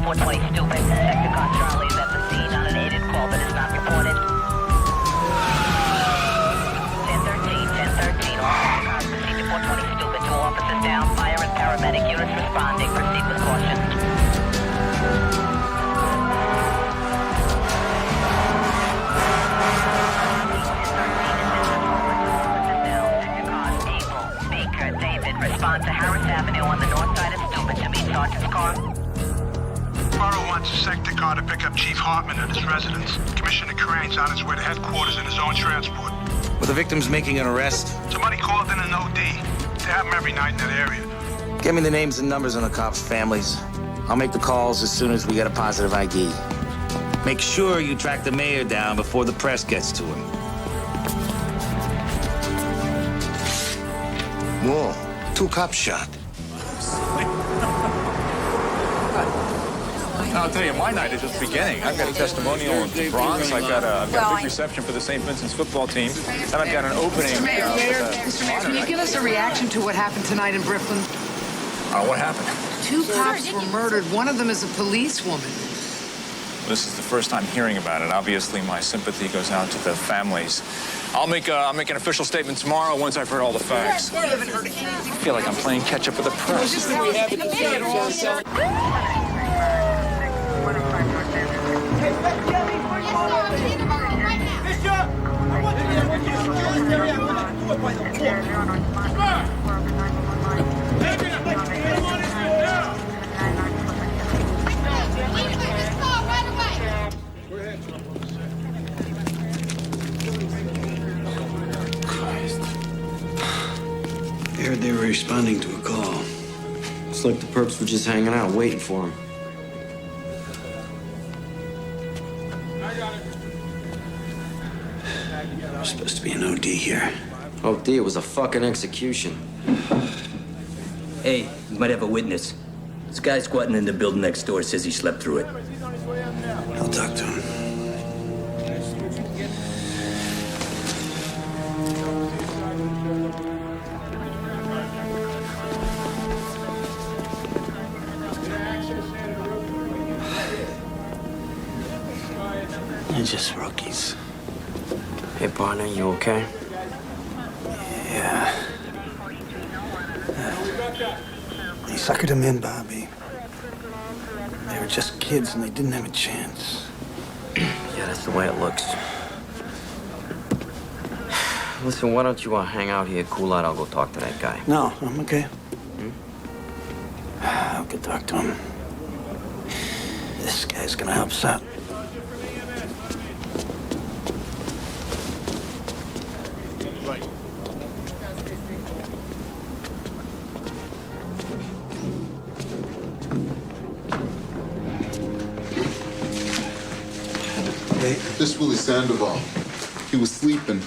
420 stupid. Sector car Charlie is at the scene on an aided call that is not reported. 1013, all sector cars proceed to 420 stupid. 2 officers down, fire and paramedic units responding. Proceed with caution. Respond to Harris Avenue on the north side of Stupid to meet Sergeant's car. Borough wants a sector car to pick up Chief Hartman at his residence. Commissioner Crane's on his way to headquarters in his own transport. Were the victims making an arrest? Somebody called in an OD. They have them every night in that area. Give me the names and numbers on the cops' families. I'll make the calls as soon as we get a positive ID. Make sure you track the mayor down before the press gets to him. Whoa, 2 cops shot. I'll tell you, my night is just beginning. I've got a testimonial in the Bronx. I've got a big reception for the St. Vincent's football team. And I've got an opening. Mr. Mayor, can you give us a reaction to what happened tonight in Brooklyn? What happened? 2 cops were murdered. One of them is a policewoman. This is the first time hearing about it. Obviously, my sympathy goes out to the families. I'll make an official statement tomorrow once I've heard all the facts. I feel like I'm playing catch up with the press. I heard they were responding to a call. It's like the perps were just hanging out, waiting for him. There's supposed to be an OD here. OD, it was a fucking execution. Hey, you might have a witness. This guy squatting in the building next door says he slept through it. I'll talk to him. They're just rookies. Hey, partner, you okay? Yeah. They suckered him in, Bobby. They were just kids and they didn't have a chance. Yeah, that's the way it looks. Listen, why don't you hang out here, cool out? I'll go talk to that guy. No, I'm okay. I'll go talk to him. This guy's gonna help us out. This Willie Sandoval. He was sleeping.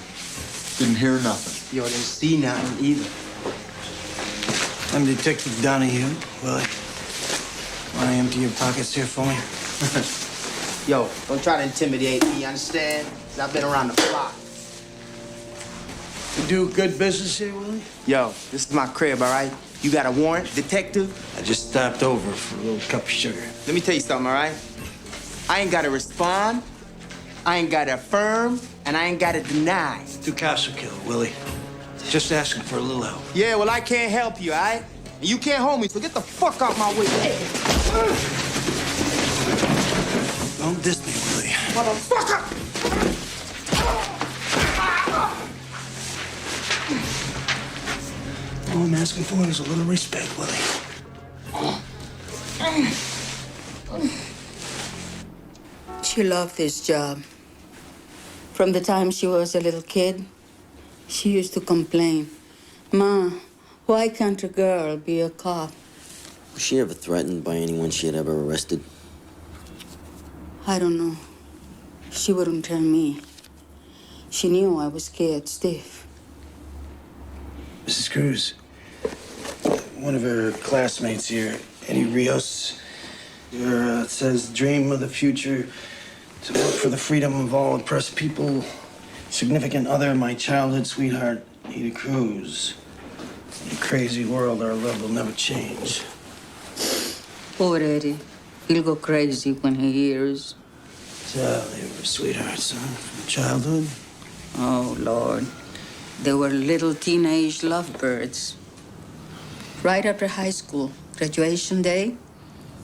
Didn't hear nothing. Yo, didn't see nothing either. I'm Detective Donahue, Willie. Want to empty your pockets here for me? Yo, don't try to intimidate me, you understand? 'Cause I've been around the block. You do good business here, Willie? Yo, this is my crib, all right? You got a warrant, detective? I just stopped over for a little cup of sugar. Let me tell you something, all right? I ain't gotta respond, I ain't gotta affirm, and I ain't gotta deny. 2 cops were killed, Willie. Just asking for a little help. Yeah, well, I can't help you, all right? And you can't hold me, so get the fuck out my way. Don't diss me, Willie. Motherfucker! All I'm asking for is a little respect, Willie. She loved this job. From the time she was a little kid, she used to complain, "Ma, why can't a girl be a cop?" Was she ever threatened by anyone she had ever arrested? I don't know. She wouldn't tell me. She knew I was scared stiff. Mrs. Cruz, one of her classmates here, Eddie Rios, says dream of the future, to work for the freedom of all oppressed people. Significant other, my childhood sweetheart, Ada Cruz. In a crazy world, our love will never change. Poor Eddie. He'll go crazy when he hears. So they were sweethearts, huh? From childhood? Oh, Lord. They were little teenage lovebirds. Right after high school, graduation day,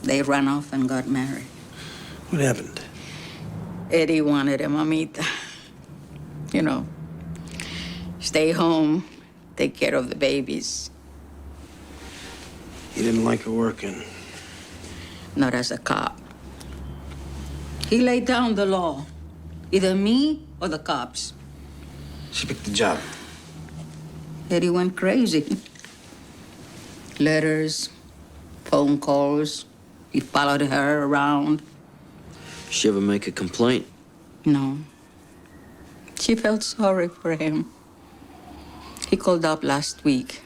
they ran off and got married. What happened? Eddie wanted a mamita. You know, stay home, take care of the babies. He didn't like her working. Not as a cop. He laid down the law. Either me or the cops. She picked the job. Eddie went crazy. Letters, phone calls. He followed her around. She ever make a complaint? No. She felt sorry for him. He called up last week.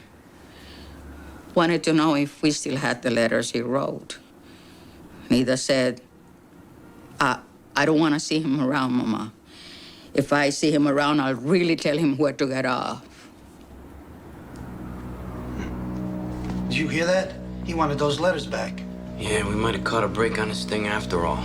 Wanted to know if we still had the letters he wrote. Nida said, I don't want to see him around, Mama. If I see him around, I'll really tell him where to get off. Did you hear that? He wanted those letters back. Yeah, we might have caught a break on this thing after all.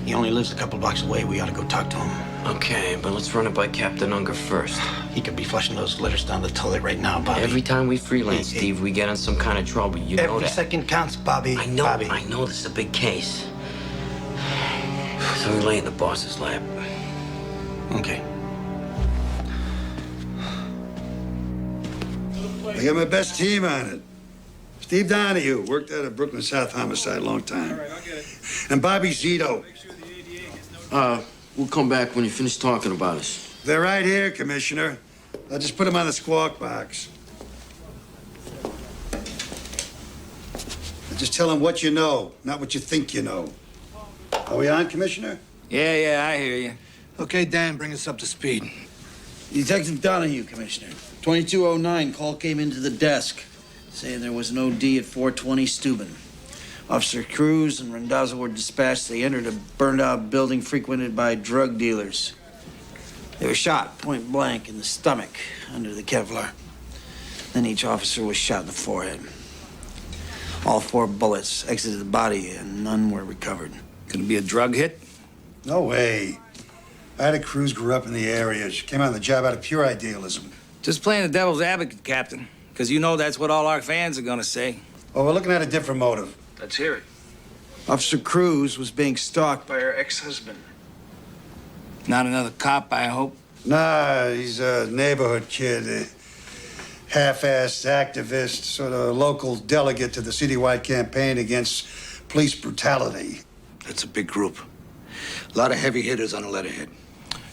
He only lives a couple blocks away. We ought to go talk to him. Okay, but let's run it by Captain Unger first. He could be flushing those letters down the toilet right now, Bobby. Every time we freelance, Steve, we get in some kind of trouble. You know that. Every second counts, Bobby. I know, Bobby. I know this is a big case. So we lay in the boss's lap. Okay. I got my best team on it. Steve Donahue worked out of Brooklyn South Homicide a long time. And Bobby Zito. We'll come back when you finish talking about us. They're right here, Commissioner. I'll just put them on the squawk box. Just tell them what you know, not what you think you know. Are we on, Commissioner? Yeah, I hear you. Okay, Dan, bring us up to speed. Detective Donahue, Commissioner. 2209, call came into the desk saying there was an OD at 420 Steuben. Officer Cruz and Randazzo were dispatched. They entered a burned-out building frequented by drug dealers. They were shot point blank in the stomach under the Kevlar. Then each officer was shot in the forehead. All 4 bullets exited the body and none were recovered. Could it be a drug hit? No way. Ida Cruz grew up in the area. She came on the job out of pure idealism. Just playing the devil's advocate, Captain. Because you know that's what all our fans are going to say. Well, we're looking at a different motive. Let's hear it. Officer Cruz was being stalked by her ex-husband. Not another cop, I hope. Nah, he's a neighborhood kid. A half-assed activist, sort of local delegate to the citywide campaign against police brutality. That's a big group. A lot of heavy hitters on the letterhead.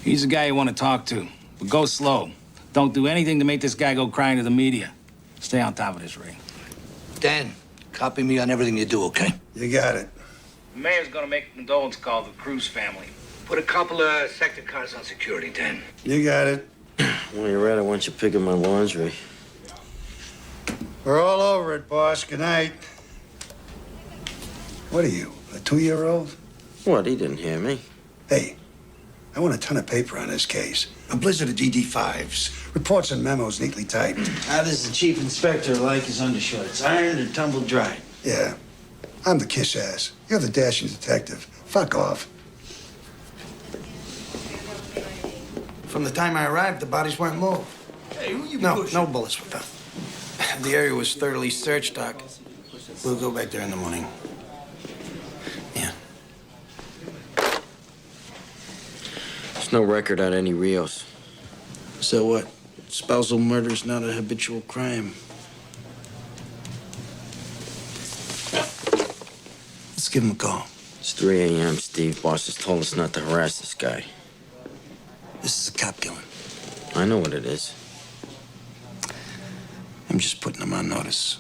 He's the guy you want to talk to. But go slow. Don't do anything to make this guy go crying to the media. Stay on top of this, Ray. Dan, copy me on everything you do, okay? You got it. The mayor's going to make a condolence call to the Cruz family. Put a couple of sector cars on security, Dan. You got it. Well, you're right. I want you picking my laundry. We're all over it, boss. Good night. What are you, a 2-year-old? What? He didn't hear me. Hey, I want a ton of paper on this case. A blizzard of DD-5s. Reports and memos neatly typed. This is the chief inspector like his undershorts. Ironed and tumbled dry. Yeah. I'm the kiss-ass. You're the dashing detective. Fuck off. From the time I arrived, the bodies weren't moved. Hey, who you No bullets were found. The area was thoroughly searched, Doc. We'll go back there in the morning. Yeah. There's no record on any Rios. So what? Spousal murder's not a habitual crime. Let's give him a call. It's 3 a.m., Steve. Boss has told us not to harass this guy. This is a cop killing. I know what it is. I'm just putting him on notice.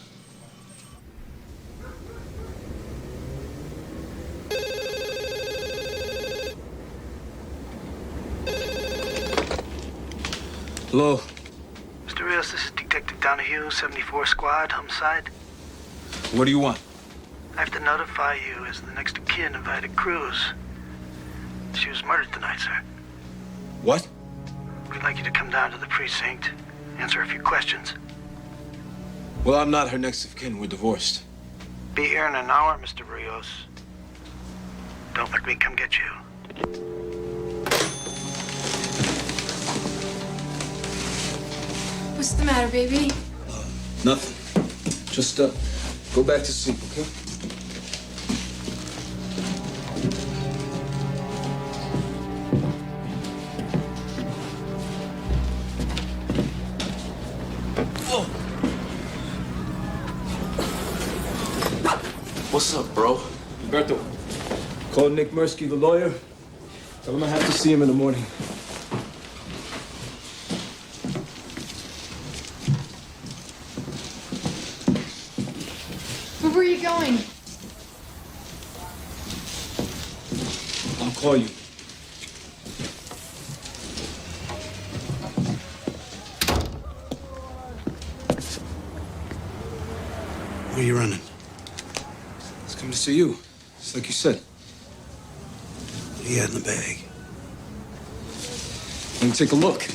Hello? Mr. Rios, this is Detective Donahue, 74 Squad, homicide. What do you want? I have to notify you as the next of kin of Ida Cruz. She was murdered tonight, sir. What? We'd like you to come down to the precinct, answer a few questions. Well, I'm not her next of kin. We're divorced. Be here in an hour, Mr. Rios. Don't let me come get you. What's the matter, baby? Nothing. Just go back to sleep, okay? What's up, bro? Humberto, call Nick Mirsky, the lawyer. Tell him I have to see him in the morning. Where were you going? I'll call you. Where are you running? It's coming to see you. It's like you said. What do you have in the bag? Let me take a look.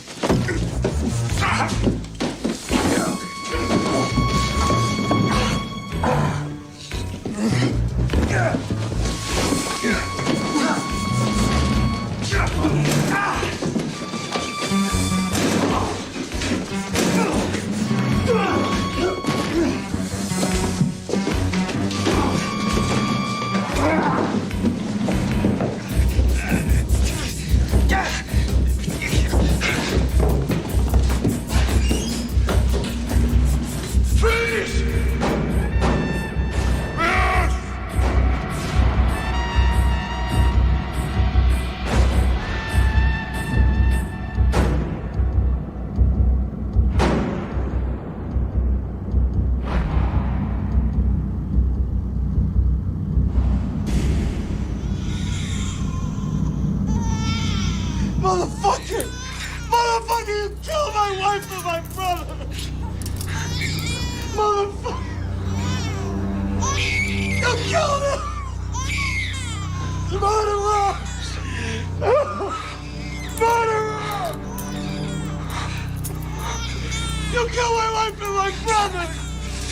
Motherfucker! Motherfucker, you killed my wife and my brother! Motherfucker! You killed him! Murderer! Murderer! You killed my wife and my brother!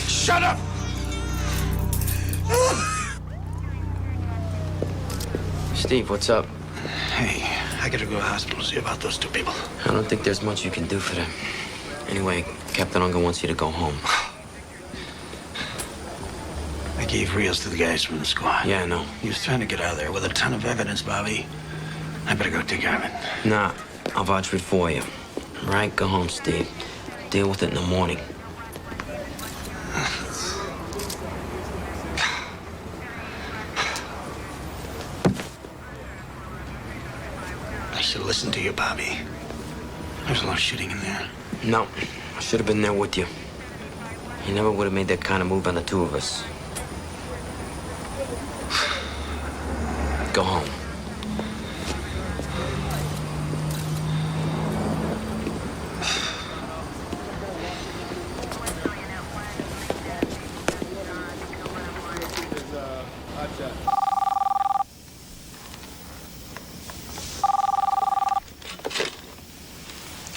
Shut up! Steve, what's up? Hey, I gotta go to the hospital to see about those two people. I don't think there's much you can do for them. Anyway, Captain Unger wants you to go home. I gave Rios to the guys from the squad. Yeah, I know. He was trying to get out of there with a ton of evidence, Bobby. I better go take care of it. Nah, I'll vouch for it for you. Right? Go home, Steve. Deal with it in the morning. I should listen to you, Bobby. There's a lot of shooting in there. No, I should have been there with you. You never would have made that kind of move on the two of us. Go home.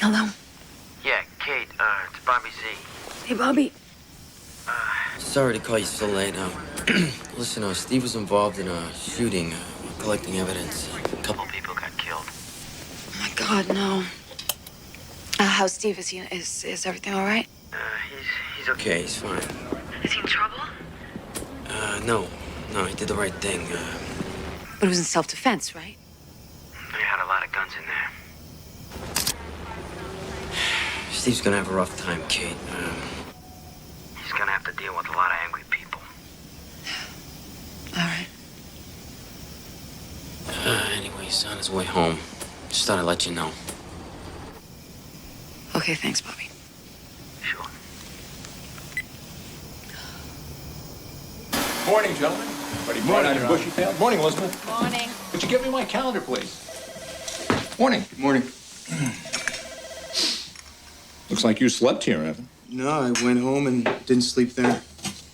Hello? Yeah, Kate, it's Bobby Z. Hey, Bobby. Sorry to call you so late. Listen, Steve was involved in a shooting, collecting evidence. A couple people got killed. Oh, my God, no. How's Steve? Is everything all right? He's okay. He's fine. Is he in trouble? No, he did the right thing. But it was in self-defense, right? They had a lot of guns in there. Steve's gonna have a rough time, Kate. He's gonna have to deal with a lot of angry people. All right. Anyway, he's on his way home. Just thought I'd let you know. Okay, thanks, Bobby. Sure. Morning, gentlemen. Buddy, morning, out in Bushytail. Morning, Elizabeth. Morning. Would you give me my calendar, please? Morning. Good morning. Looks like you slept here, Evan. No, I went home and didn't sleep there.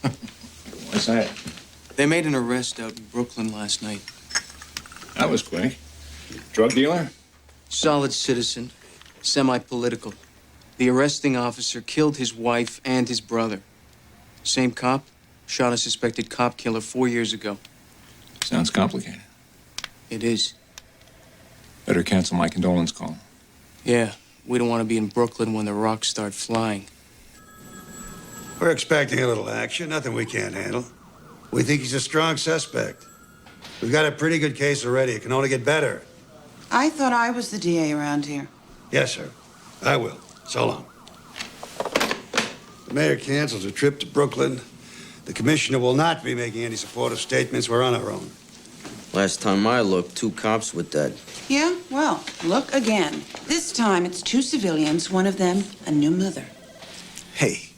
Why's that? They made an arrest out in Brooklyn last night. That was quick. Drug dealer? Solid citizen, semi-political. The arresting officer killed his wife and his brother. Same cop shot a suspected cop killer 4 years ago. Sounds complicated. It is. Better cancel my condolence call. Yeah, we don't want to be in Brooklyn when the rocks start flying. We're expecting a little action, nothing we can't handle. We think he's a strong suspect. We've got a pretty good case already. It can only get better. I thought I was the DA around here. Yes, sir. I will. So long. The mayor cancels a trip to Brooklyn. The commissioner will not be making any supportive statements. We're on our own. Last time I looked, 2 cops were dead. Yeah, well, look again. This time it's 2 civilians, one of them a new mother. Hey,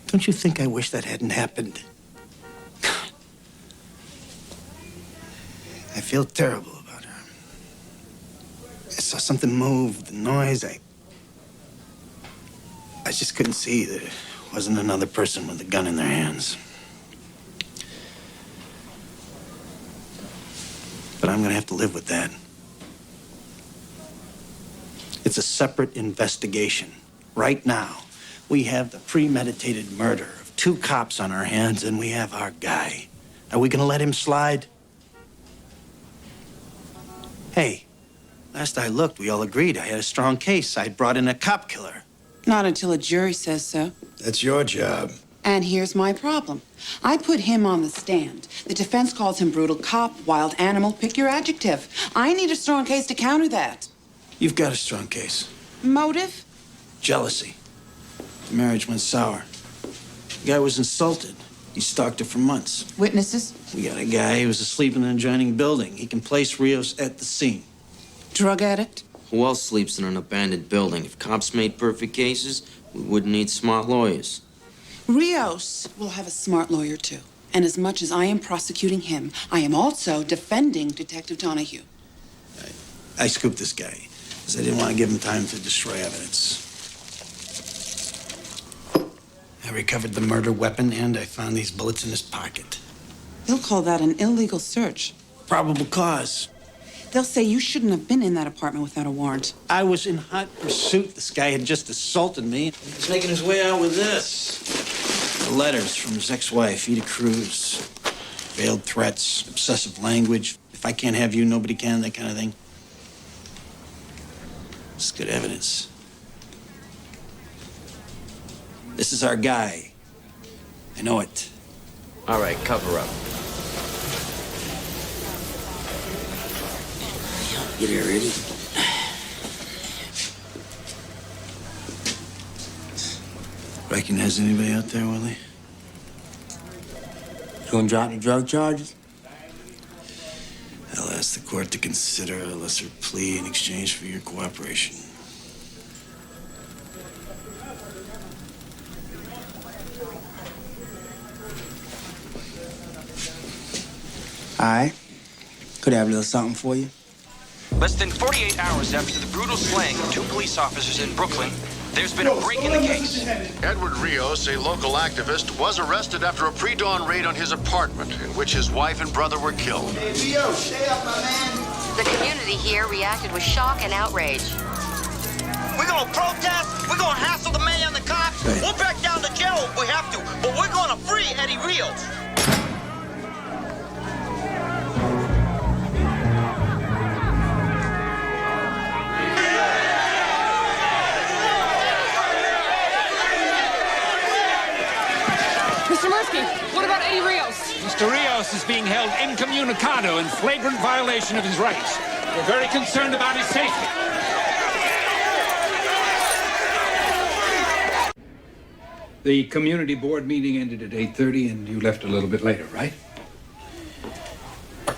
don't you think I wish that hadn't happened? I feel terrible about her. I saw something move, the noise. I just couldn't see that it wasn't another person with a gun in their hands. But I'm gonna have to live with that. It's a separate investigation. Right now, we have the premeditated murder of 2 cops on our hands, and we have our guy. Are we gonna let him slide? Hey, last I looked, we all agreed I had a strong case. I'd brought in a cop killer. Not until a jury says so. That's your job. And here's my problem. I put him on the stand. The defense calls him brutal cop, wild animal, pick your adjective. I need a strong case to counter that. You've got a strong case. Motive? Jealousy. The marriage went sour. The guy was insulted. He stalked her for months. Witnesses? We got a guy who was asleep in an adjoining building. He can place Rios at the scene. Drug addict? Who else sleeps in an abandoned building? If cops made perfect cases, we wouldn't need smart lawyers. Rios will have a smart lawyer, too. And as much as I am prosecuting him, I am also defending Detective Donahue. I scooped this guy because I didn't want to give him time to destroy evidence. I recovered the murder weapon, and I found these bullets in his pocket. They'll call that an illegal search. Probable cause. They'll say you shouldn't have been in that apartment without a warrant. I was in hot pursuit. This guy had just assaulted me. He's making his way out with this. The letters from his ex-wife, Ida Cruz. Veiled threats, obsessive language. If I can't have you, nobody can, that kind of thing. It's good evidence. This is our guy. I know it. All right, cover up. Get here, ready? Recognize anybody out there, Willie? You gonna drop the drug charges? I'll ask the court to consider a lesser plea in exchange for your cooperation. All right. Could I have a little something for you? Less than 48 hours after the brutal slaying of 2 police officers in Brooklyn, there's been a break in the case. Edward Rios, a local activist, was arrested after a pre-dawn raid on his apartment in which his wife and brother were killed. Hey, Rio, stay up, my man. The community here reacted with shock and outrage. We're gonna protest, we're gonna hassle the mayor and the cops, we'll back down to jail if we have to, but we're gonna free Eddie Rios. Mr. Murphy, what about Eddie Rios? Mr. Rios is being held incommunicado in flagrant violation of his rights. We're very concerned about his safety. The community board meeting ended at 8:30, and you left a little bit later, right?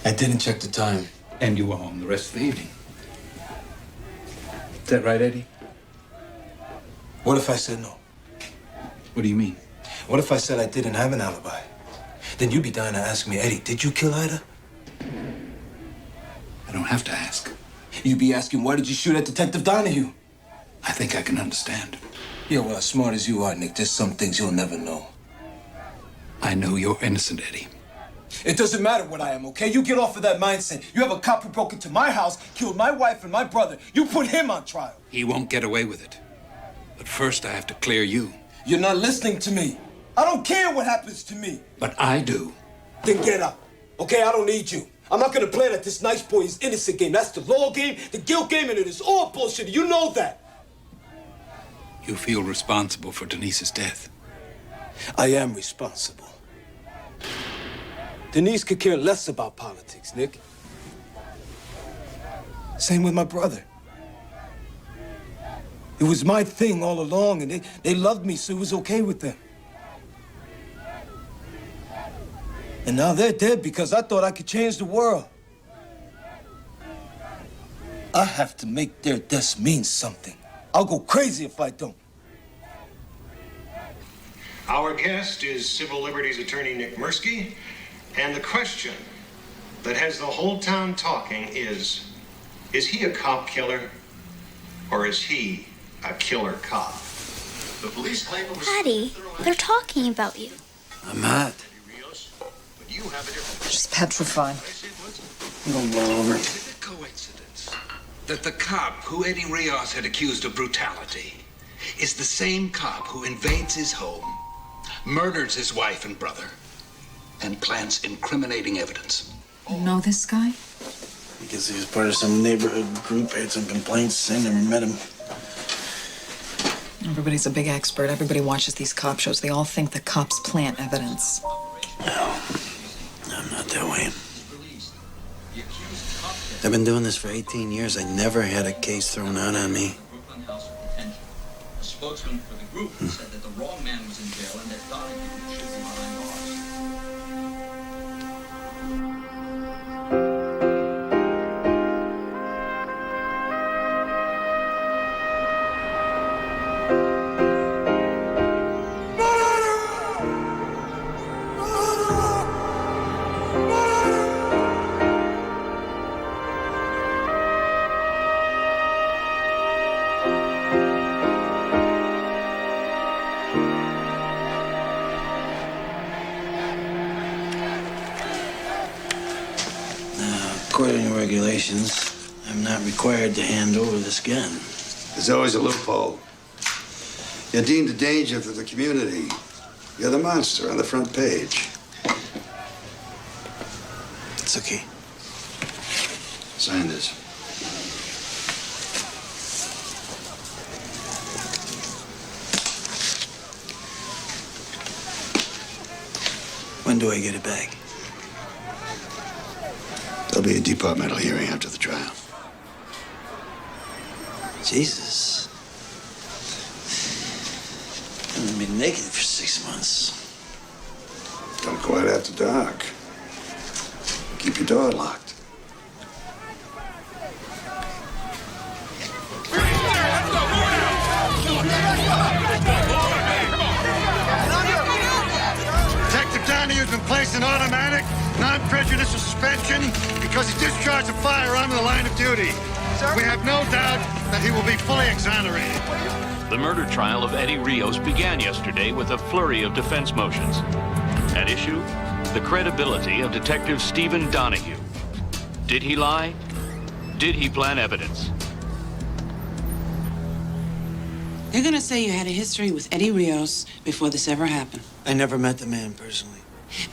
I didn't check the time. And you were home the rest of the evening. Is that right, Eddie? What if I said no? What do you mean? What if I said I didn't have an alibi? Then you'd be dying to ask me, Eddie, did you kill Ida? I don't have to ask. You'd be asking, why did you shoot at Detective Donahue? I think I can understand. Yeah, well, as smart as you are, Nick, there's some things you'll never know. I know you're innocent, Eddie. It doesn't matter what I am, okay? You get off of that mindset. You have a cop who broke into my house, killed my wife and my brother. You put him on trial. He won't get away with it. But first, I have to clear you. You're not listening to me. I don't care what happens to me. But I do. Then get up, okay? I don't need you. I'm not gonna play that this nice boy is innocent game. That's the law game, the guilt game, and it is all bullshit. You know that. You feel responsible for Denise's death? I am responsible. Denise could care less about politics, Nick. Same with my brother. It was my thing all along, and they loved me, so it was okay with them. And now they're dead because I thought I could change the world. I have to make their deaths mean something. I'll go crazy if I don't. Our guest is Civil Liberties Attorney Nick Mirsky, and the question that has the whole town talking is he a cop killer, or is he a killer cop? The police claim it was... Daddy, they're talking about you. I'm not. She's petrified. I'm gonna blow over. Is it a coincidence that the cop who Eddie Rios had accused of brutality is the same cop who invades his home, murders his wife and brother, and plants incriminating evidence? You know this guy? I guess he was part of some neighborhood group. I had some complaints. I never met him. Everybody's a big expert. Everybody watches these cop shows. They all think the cops plant evidence. No, I'm not that way. I've been doing this for 18 years. I never had a case thrown out on me. A spokesman for the group said that the wrong man was in jail and that Donahue should be behind bars. According to regulations, I'm not required to hand over this gun. There's always a loophole. You're deemed a danger to the community. You're the monster on the front page. It's okay. Sign this. When do I get it back? There'll be a departmental hearing after the trial. Jesus. I've been naked for 6 months. Don't go out after dark. Keep your door locked. Detective Donahue's been placed in automatic, non-prejudicial suspension because he discharged a firearm in the line of duty. We have no doubt that he will be fully exonerated. The murder trial of Eddie Rios began yesterday with a flurry of defense motions. At issue, the credibility of Detective Stephen Donahue. Did he lie? Did he plant evidence? They're gonna say you had a history with Eddie Rios before this ever happened. I never met the man personally.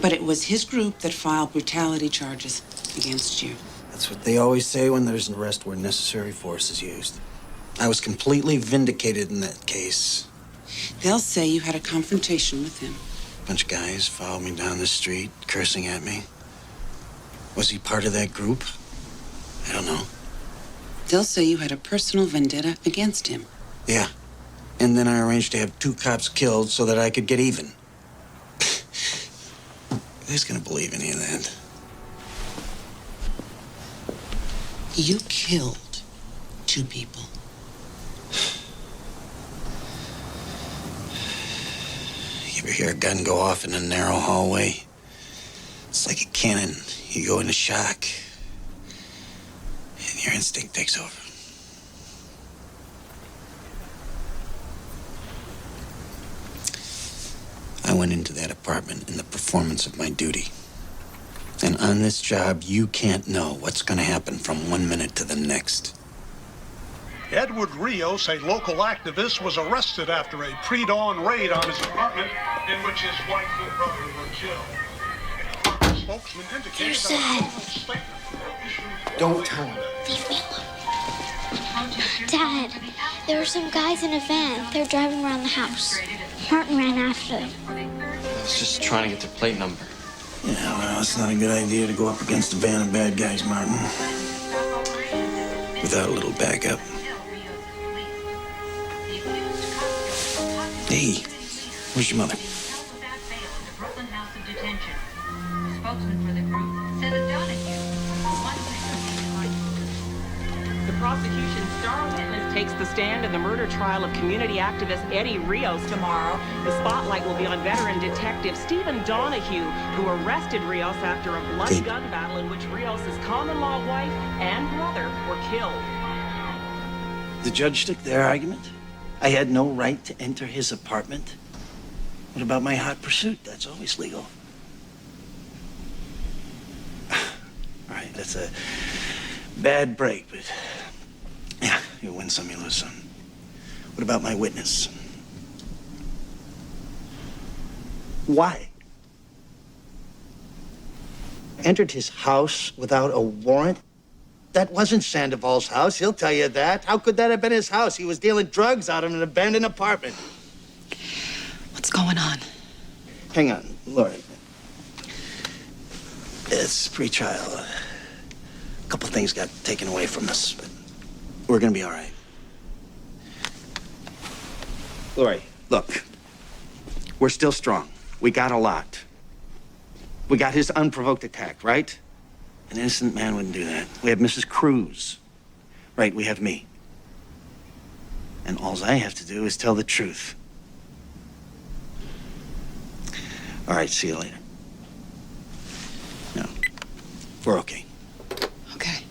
But it was his group that filed brutality charges against you. That's what they always say when there's an arrest where necessary force is used. I was completely vindicated in that case. They'll say you had a confrontation with him. A bunch of guys followed me down the street, cursing at me. Was he part of that group? I don't know. They'll say you had a personal vendetta against him. Yeah. And then I arranged to have 2 cops killed so that I could get even. Who's gonna believe any of that? You killed 2 people. You ever hear a gun go off in a narrow hallway? It's like a cannon. You go into shock, and your instinct takes over. I went into that apartment in the performance of my duty. And on this job, you can't know what's going to happen from 1 minute to the next. Edward Rios, a local activist, was arrested after a pre-dawn raid on his apartment in which his wife and brother were killed. They're sad. Don't tell him. Leave me alone. Dad, there were some guys in a van. They're driving around the house. Martin ran after them. I was just trying to get their plate number. Yeah, well, it's not a good idea to go up against a van of bad guys, Martin. Without a little backup. Hey, where's your mother? The prosecution's star witness takes the stand in the murder trial of community activist Eddie Rios tomorrow. The spotlight will be on veteran detective Stephen Donahue, who arrested Rios after a bloody gun battle in which Rios' common-law wife and brother were killed. The judge took their argument. I had no right to enter his apartment. What about my hot pursuit? That's always legal. All right, that's a bad break, but yeah, you win some, you lose some. What about my witness? Why? Entered his house without a warrant? That wasn't Sandoval's house, he'll tell you that. How could that have been his house? He was dealing drugs out of an abandoned apartment. What's going on? Hang on, Laura. It's pre-trial. A couple things got taken away from us, but we're gonna be all right. Lori, look. We're still strong. We got a lot. We got his unprovoked attack, right? An innocent man wouldn't do that. We have Mrs. Cruz. Right, we have me. And all I have to do is tell the truth. All right, see you later. No, we're okay. Okay.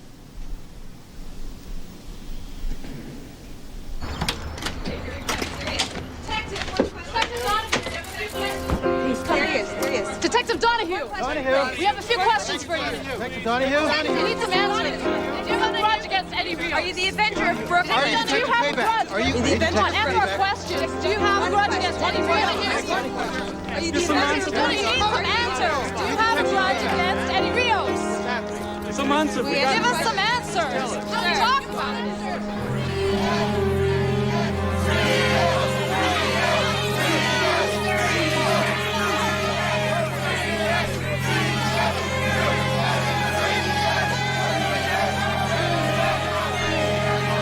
There he is. Detective Donahue. We have a few questions for you. Detective Donahue? We need some answers. Do you have a grudge against Eddie Rios? Are you the Avenger of Brooklyn? Do you have a grudge? Are you the Avenger? Answer our questions. Do you have a grudge against Eddie Rios? Are you the Avenger? Do you need some answers? Do you have a grudge against Eddie Rios? Some answers. Give us some answers. Talk about it.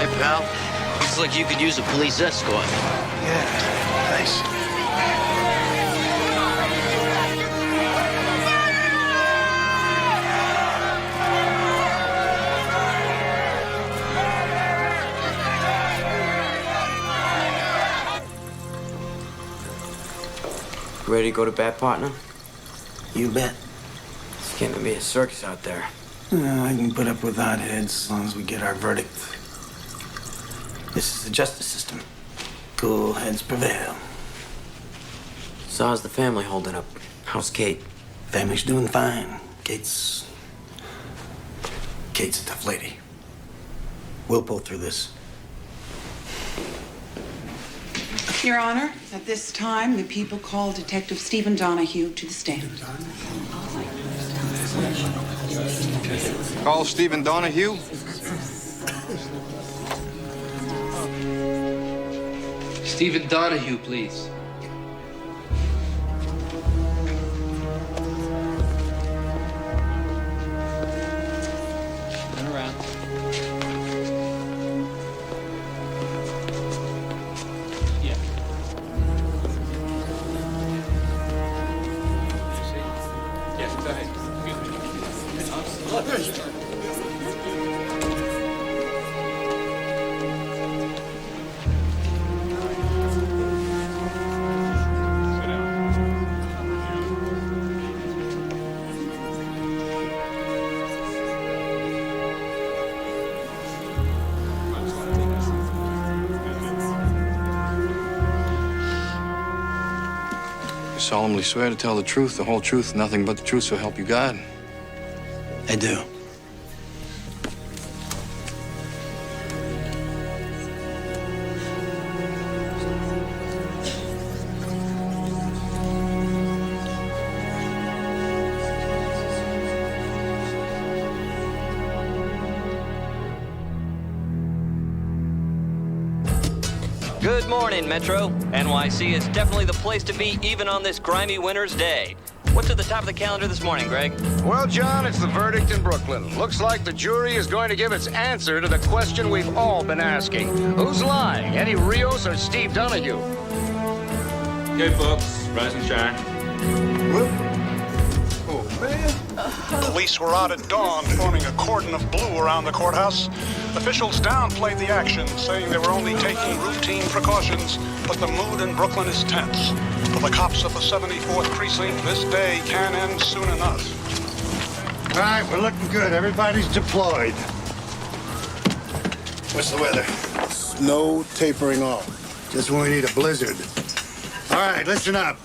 Hey, pal. Looks like you could use a police escort. Yeah, thanks. Ready to go to bat, partner? You bet. It's getting to be a circus out there. I can put up with hotheads as long as we get our verdict. This is the justice system. Cool heads prevail. So how's the family holding up? How's Kate? Family's doing fine. Kate's a tough lady. We'll pull through this. Your Honor, at this time, the people call Detective Stephen Donahue to the stand. Call Stephen Donahue. Stephen Donahue, please. Turn around. Yeah. Yes, go ahead. You solemnly swear to tell the truth, the whole truth, nothing but the truth, so help you God. I do. Good morning, Metro. NYC is definitely the place to be even on this grimy winter's day. What's at the top of the calendar this morning, Greg? Well, John, it's the verdict in Brooklyn. Looks like the jury is going to give its answer to the question we've all been asking. Who's lying, Eddie Rios or Steve Donahue? Okay, folks, rise and shine. Oh, man. Police were out at dawn forming a cordon of blue around the courthouse. Officials downplayed the action, saying they were only taking routine precautions, but the mood in Brooklyn is tense. For the cops of the 74th Precinct, this day can end soon enough. All right, we're looking good. Everybody's deployed. What's the weather? Snow tapering off. Just when we need a blizzard. All right, listen up.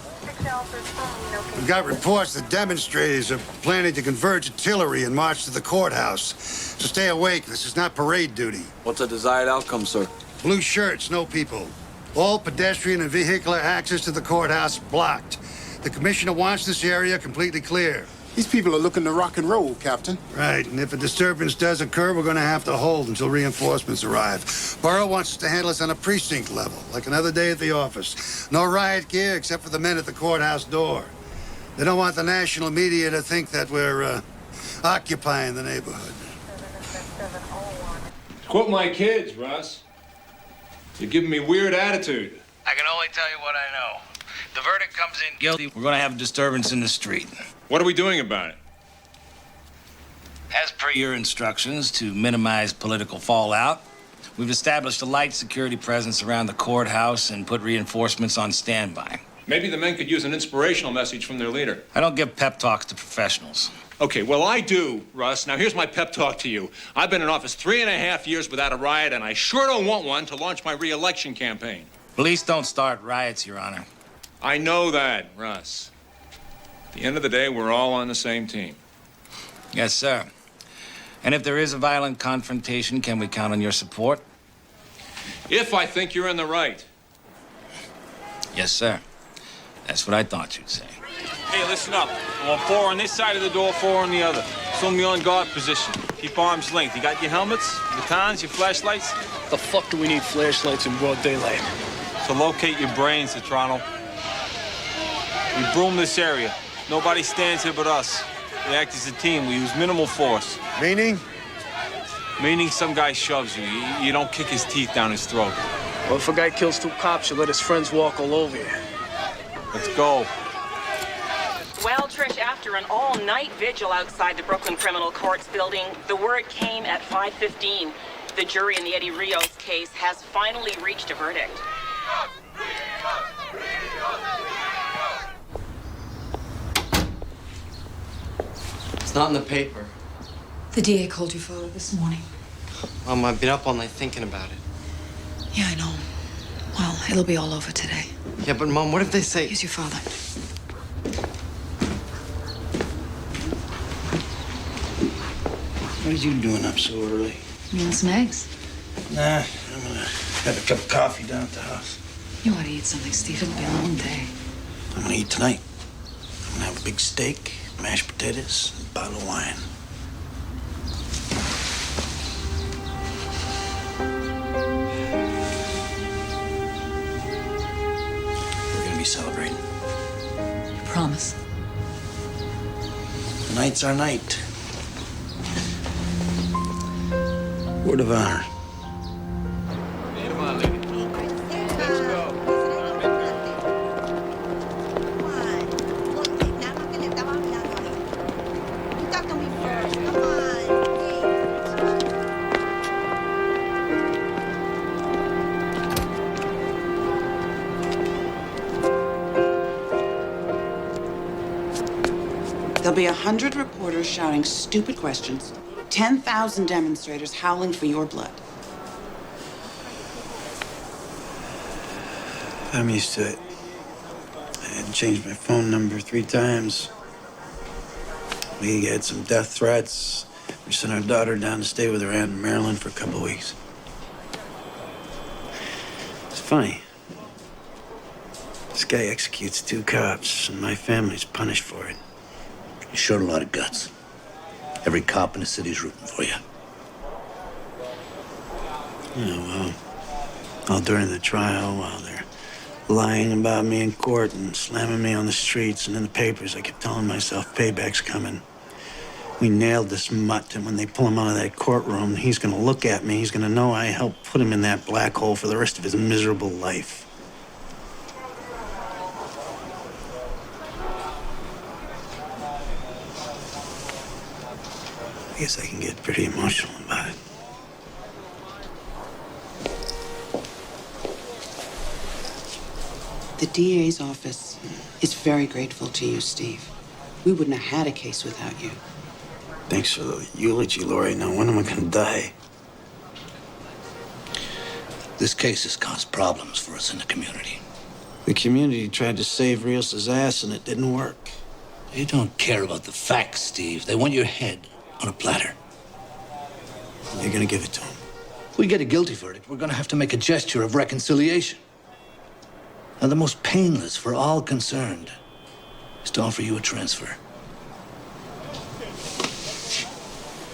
We've got reports that demonstrators are planning to converge artillery and march to the courthouse. So stay awake. This is not parade duty. What's the desired outcome, sir? Blue shirts, no people. All pedestrian and vehicular access to the courthouse blocked. The commissioner wants this area completely clear. These people are looking to rock and roll, Captain. Right, and if a disturbance does occur, we're going to have to hold until reinforcements arrive. Borough wants us to handle this on a precinct level, like another day at the office. No riot gear except for the men at the courthouse door. They don't want the national media to think that we're occupying the neighborhood. Quote my kids, Russ. You're giving me weird attitude. I can only tell you what I know. The verdict comes in guilty. We're gonna have a disturbance in the street. What are we doing about it? As per your instructions to minimize political fallout, we've established a light security presence around the courthouse and put reinforcements on standby. Maybe the men could use an inspirational message from their leader. I don't give pep talks to professionals. Okay, well, I do, Russ. Now, here's my pep talk to you. I've been in office 3.5 years without a riot, and I sure don't want one to launch my re-election campaign. Police don't start riots, Your Honor. I know that, Russ. At the end of the day, we're all on the same team. Yes, sir. And if there is a violent confrontation, can we count on your support? If I think you're in the right. Yes, sir. That's what I thought you'd say. Hey, listen up. I want 4 on this side of the door, 4 on the other. Assume the on guard position. Keep arms length. You got your helmets, batons, your flashlights? The fuck do we need flashlights in broad daylight? To locate your brains, Citrano. We broom this area. Nobody stands here but us. We act as a team. We use minimal force. Meaning? Meaning some guy shoves you. You don't kick his teeth down his throat. Well, if a guy kills 2 cops, you let his friends walk all over you. Let's go. Well, Trish, after an all-night vigil outside the Brooklyn Criminal Courts building, the word came at 5:15. The jury in the Eddie Rios case has finally reached a verdict. It's not in the paper. The DA called your father this morning. Mom, I've been up all night thinking about it. Yeah, I know. Well, it'll be all over today. Yeah, but Mom, what if they say... Here's your father. What are you doing up so early? You want some eggs? Nah, I'm gonna have a cup of coffee down at the house. You ought to eat something, Steve. It'll be a long day. I'm gonna eat tonight. I'm gonna have a big steak, mashed potatoes, and a bottle of wine. We're gonna be celebrating. You promise? Tonight's our night. Word of honor. There'll be 100 reporters shouting stupid questions, 10,000 demonstrators howling for your blood. I'm used to it. I had to change my phone number 3 times. We had some death threats. We sent our daughter down to stay with her aunt in Maryland for a couple of weeks. It's funny. This guy executes 2 cops, and my family's punished for it. You showed a lot of guts. Every cop in the city's rooting for you. Yeah, well, All during the trial, while they're lying about me in court and slamming me on the streets and in the papers, I kept telling myself, payback's coming. We nailed this mutt, and when they pull him out of that courtroom, he's gonna look at me. He's gonna know I helped put him in that black hole for the rest of his miserable life. I guess I can get pretty emotional about it. The DA's office is very grateful to you, Steve. We wouldn't have had a case without you. Thanks for the eulogy, Lori. Now, when am I gonna die? This case has caused problems for us in the community. The community tried to save Rios' ass, and it didn't work. They don't care about the facts, Steve. They want your head on a platter. You're gonna give it to him. If we get a guilty verdict, we're gonna have to make a gesture of reconciliation. Now, the most painless for all concerned is to offer you a transfer.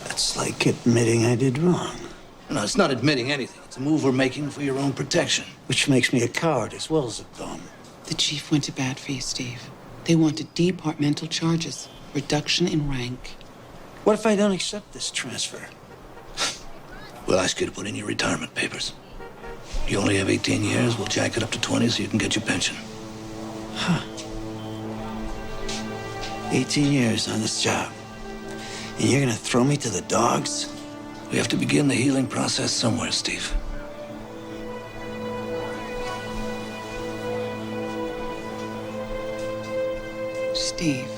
That's like admitting I did wrong. No, it's not admitting anything. It's a move we're making for your own protection. Which makes me a coward as well as a bum. The chief went to bat for you, Steve. They wanted departmental charges, reduction in rank. What if I don't accept this transfer? We'll ask you to put in your retirement papers. You only have 18 years. We'll jack it up to 20 so you can get your pension. Huh. 18 years on this job. And you're gonna throw me to the dogs? We have to begin the healing process somewhere, Steve. Steve.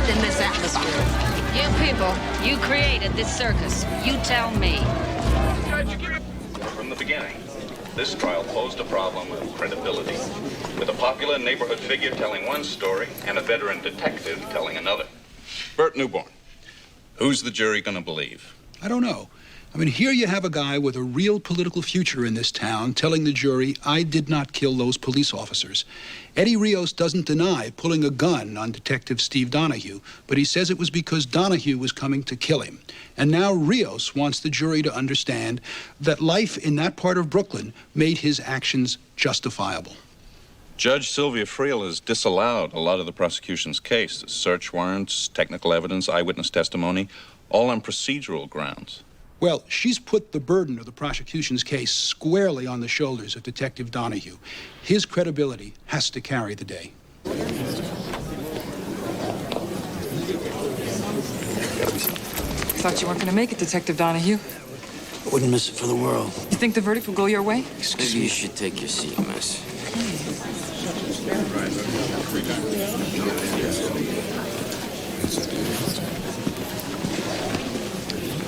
In this atmosphere. You people, you created this circus. You tell me. From the beginning, this trial posed a problem of credibility, with a popular neighborhood figure telling one story and a veteran detective telling another. Bert Newborn, who's the jury gonna believe? I don't know. I mean, here you have a guy with a real political future in this town telling the jury, I did not kill those police officers. Eddie Rios doesn't deny pulling a gun on Detective Steve Donahue, but he says it was because Donahue was coming to kill him. And now Rios wants the jury to understand that life in that part of Brooklyn made his actions justifiable. Judge Sylvia Friel has disallowed a lot of the prosecution's case. Search warrants, technical evidence, eyewitness testimony, all on procedural grounds. Well, she's put the burden of the prosecution's case squarely on the shoulders of Detective Donahue. His credibility has to carry the day. Thought you weren't going to make it, Detective Donahue. I wouldn't miss it for the world. You think the verdict will go your way? Maybe you should take your seat, miss.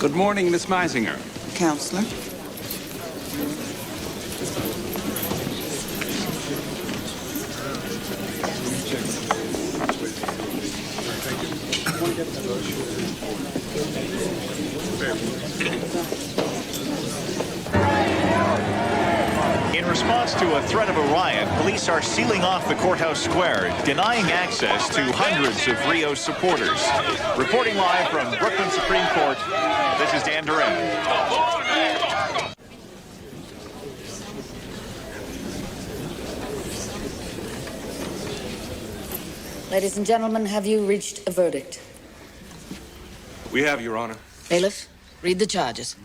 Good morning, Miss Meisinger. Counselor? In response to a threat of a riot, police are sealing off the courthouse square, denying access to hundreds of Rios supporters. Reporting live from Brooklyn Supreme Court, this is Dan Duran. Ladies and gentlemen, have you reached a verdict? We have, Your Honor. Bailiff, read the charges.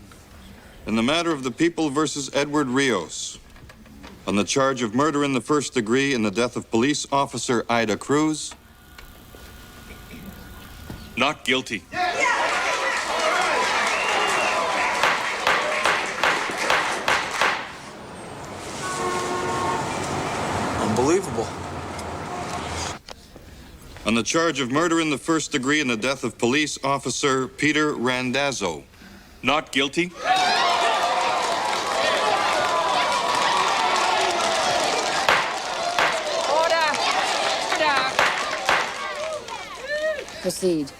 In the matter of the people versus Edward Rios, on the charge of murder in the first degree in the death of police officer Ida Cruz. Not guilty. Unbelievable. On the charge of murder in the first degree in the death of police officer Peter Randazzo. Not guilty. Proceed.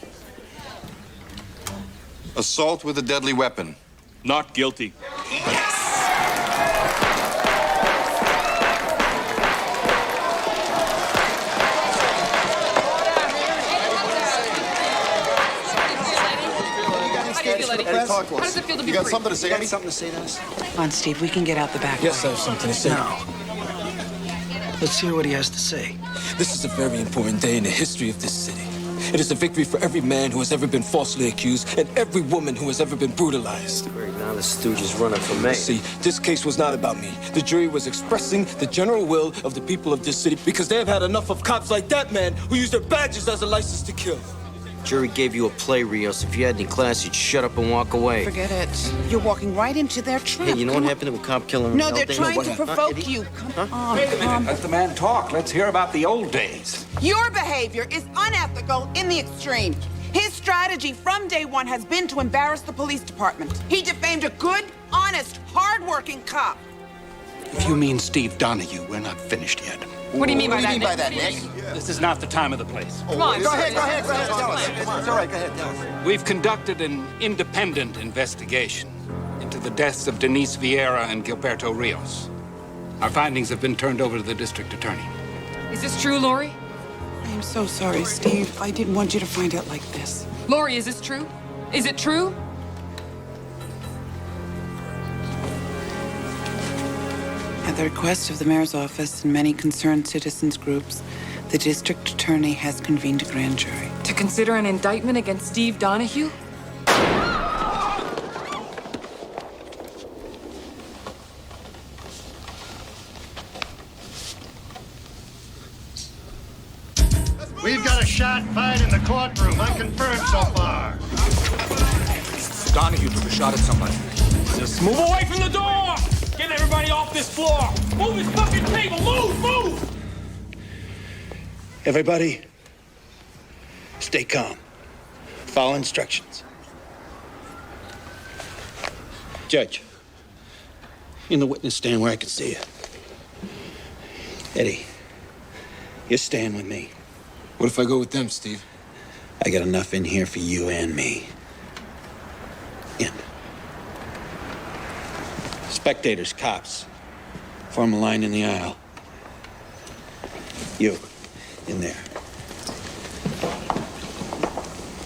Assault with a deadly weapon. Not guilty. talk to us. How does it feel to be You got free? something to say to me? Something to say to us? Come on, Steve, we can get out the back Yes, I way. have something to say. No. Let's hear what he has to say. This is a very important day in the history of this city. It is a victory for every man who has ever been falsely accused and every woman who has ever been brutalized. Great, now the stooge is running for mayor. See, this case was not about me. The jury was expressing the general will of the people of this city because they have had enough of cops like that man who use their badges as a license to kill. Jury gave you a play, Rios. If you had any class, you'd shut up and walk away. Forget it. You're walking right into their trap. Hey, you know what happened to a cop killing No, they're trying to provoke you. Come on. Wait a minute. Let the man talk. Let's hear about the old days. Your behavior is unethical in the extreme. His strategy from day one has been to embarrass the police department. He defamed a good, honest, hard-working cop. If you mean Steve Donahue, we're not finished yet. What do you mean by that, Nick? This is not the time or the place. Come on, Go ahead, tell us. It's all right, go ahead, tell us. We've conducted an independent investigation into the deaths of Denise Vieira and Gilberto Rios. Our findings have been turned over to the district attorney. Is this true, Lori? I am so sorry, Steve. I didn't want you to find out like this. Lori, is this true? Is it true? At the request of the mayor's office and many concerned citizens groups, the district attorney has convened a grand jury. To consider an indictment against Steve Donahue? We've got a shot fired in the courtroom, unconfirmed so far. Donahue took a shot at somebody. Just move away from the door! Get everybody off this floor! Move his fucking table! Move! Everybody, stay calm. Follow instructions. Judge, in the witness stand where I can see you. Eddie, you're staying with me. What if I go with them, Steve? I got enough in here for you and me. In. Spectators, cops, form a line in the aisle. You, in there.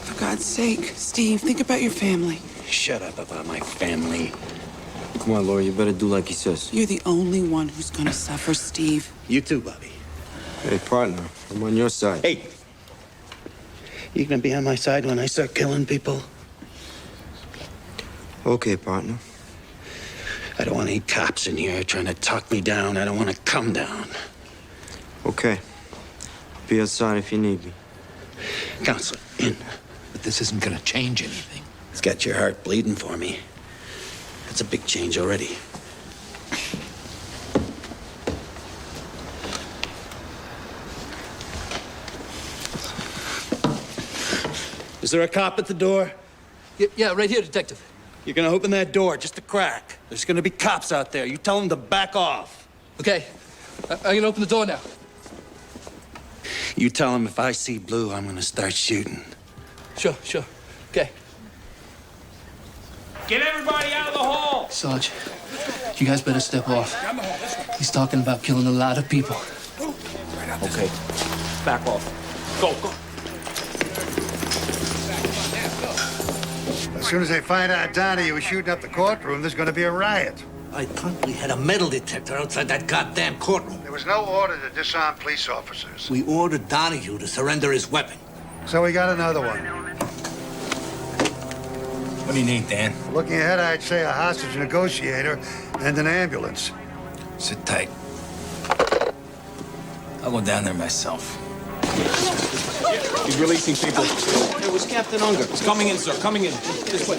For God's sake, Steve, think about your family. Shut up about my family. Come on, Lori, you better do like he says. You're the only one who's gonna suffer, Steve. You too, Bobby. Hey, partner, I'm on your side. Hey, you gonna be on my side when I start killing people? Okay, partner. I don't want any cops in here trying to talk me down. I don't want to come down. Okay. Be outside if you need me. Counselor, in. But this isn't gonna change anything. It's got your heart bleeding for me. That's a big change already. Is there a cop at the door? Yeah, right here, Detective. You're gonna open that door just a crack. There's gonna be cops out there. You tell them to back off. Okay, I'm gonna open the door now. You tell them if I see blue, I'm gonna start shooting. Sure. Okay. Get everybody out of the hall! Sarge, you guys better step off. He's talking about killing a lot of people. Okay. Back off. Go. As soon as they find out Donahue was shooting up the courtroom, there's going to be a riot. I thought we had a metal detector outside that goddamn courtroom. There was no order to disarm police officers. We ordered Donahue to surrender his weapon. So we got another one. What do you need, Dan? Looking ahead, I'd say a hostage negotiator and an ambulance. Sit tight. I'll go down there myself. He's releasing people. It was Captain Unger. He's coming in, sir. Coming in. This way.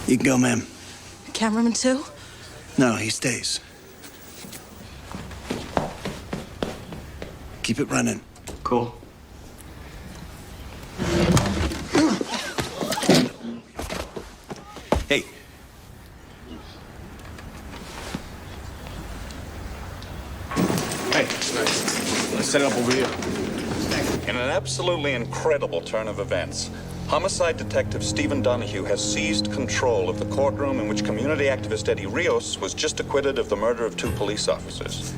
You can go, ma'am. Cameraman too? No, he stays. Keep it running. Cool. Hey. Hey, let's set it up over here. In an absolutely incredible turn of events, homicide detective Stephen Donahue has seized control of the courtroom in which community activist Eddie Rios was just acquitted of the murder of 2 police officers.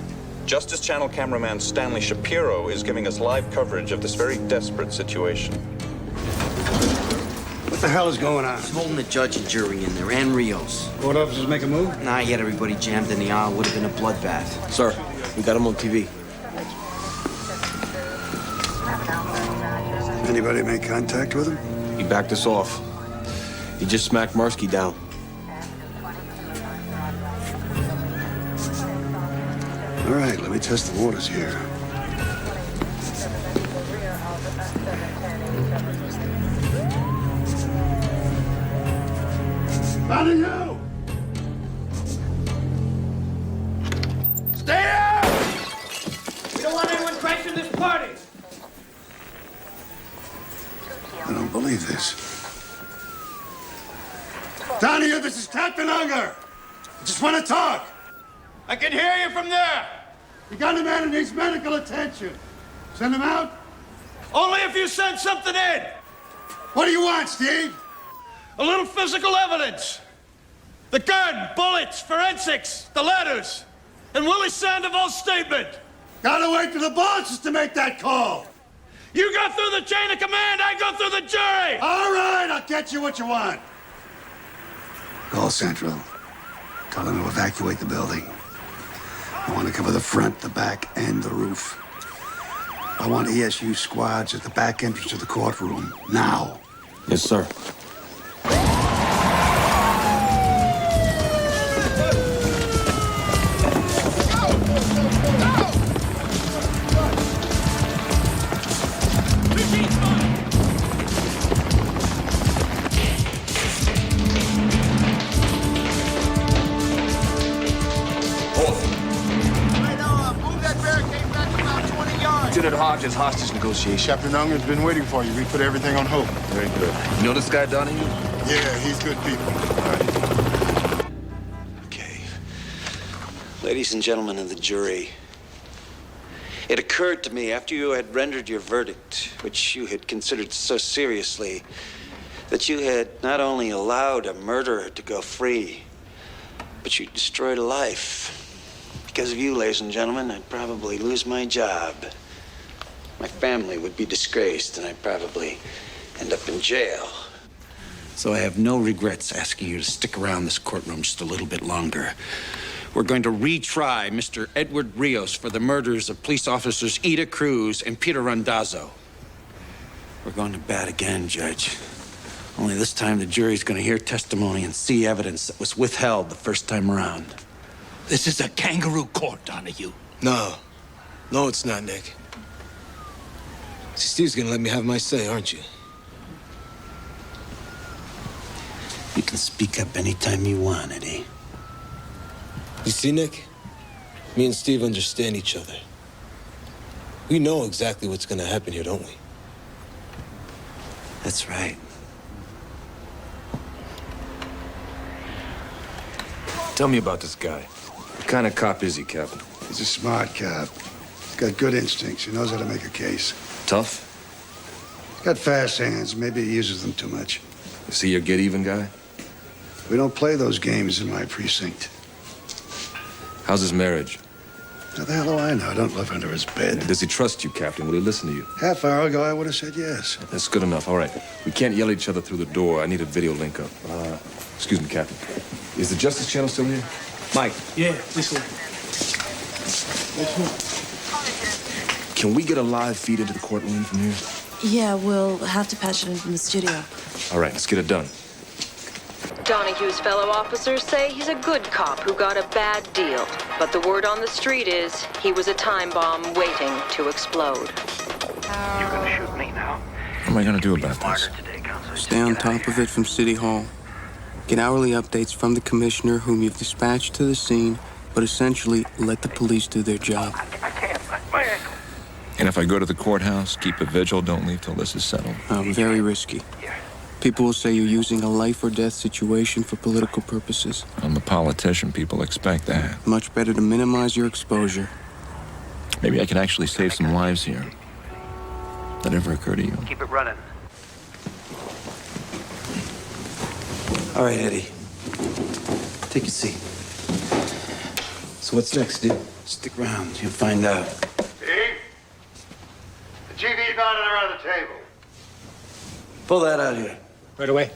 Justice Channel cameraman Stanley Shapiro is giving us live coverage of this very desperate situation. What the hell is going on? He's holding the judge and jury in there, and Rios. Court officers make a move? Nah, yet everybody jammed in the aisle. Would have been a bloodbath. Sir, we got him on TV. Anybody make contact with him? He backed us off. He just smacked Mursky down. All right, let me test the waters here. Donahue! Stay out! We don't want anyone crashing this party. I don't believe this. Donahue, this is Captain Unger. I just want to talk. I can hear you from there. We got a man who needs medical attention. Send him out? Only if you send something in. What do you want, Steve? A little physical evidence. The gun, bullets, forensics, the letters, and Willie Sandoval's statement. Gotta wait till the bosses to make that call. You go through the chain of command, I go through the jury. All right, I'll get you what you want. Call Central. Tell them to evacuate the building. I want to cover the front, the back, and the roof. I want ESU squads at the back entrance of the courtroom. Now. Yes, sir. Lieutenant Hodges, hostage negotiation. Captain Unger's been waiting for you. We put everything on hold. Very good. You know this guy, Donahue? Yeah, he's good people. Okay. Ladies and gentlemen of the jury, it occurred to me after you had rendered your verdict, which you had considered so seriously, that you had not only allowed a murderer to go free, but you destroyed a life. Because of you, ladies and gentlemen, I'd probably lose my job. My family would be disgraced, and I'd probably end up in jail. So I have no regrets asking you to stick around this courtroom just a little bit longer. We're going to retry Mr. Edward Rios for the murders of police officers Ida Cruz and Peter Randazzo. We're going to bat again, Judge. Only this time the jury's going to hear testimony and see evidence that was withheld the first time around. This is a kangaroo court, Donahue. No. No, it's not, Nick. See, Steve's gonna let me have my say, aren't you? You can speak up anytime you want, Eddie. You see, Nick? Me and Steve understand each other. We know exactly what's gonna happen here, don't we? That's right. Tell me about this guy. What kind of cop is he, Captain? He's a smart cop. He's got good instincts. He knows how to make a case. Tough? He's got fast hands. Maybe he uses them too much. Is he your get-even guy? We don't play those games in my precinct. How's his marriage? How the hell do I know? I don't live under his bed. Does he trust you, Captain? Will he listen to you? Half hour ago, I would have said yes. That's good enough. All right. We can't yell at each other through the door. I need a video link up. Excuse me, Captain. Is the Justice Channel still here? Mike. Yeah, listen. Can we get a live feed into the courtroom from here? Yeah, we'll have to patch it in from the studio. All right, let's get it done. Donahue's fellow officers say he's a good cop who got a bad deal. But the word on the street is he was a time bomb waiting to explode. You're gonna shoot me now. What am I gonna do about this? Stay on top of it from City Hall. Get hourly updates from the commissioner whom you've dispatched to the scene, but essentially let the police do their job. I can't. My ankle. And if I go to the courthouse, keep a vigil, don't leave till this is settled. Very risky. People will say you're using a life or death situation for political purposes. I'm a politician. People expect that. Much better to minimize your exposure. Maybe I can actually save some lives here. That ever occur to you? Keep it running. All right, Eddie. Take a seat. So what's next, dude? Stick around, you'll find out. Steve? The GV's monitor on the table. Pull that out here. Right away.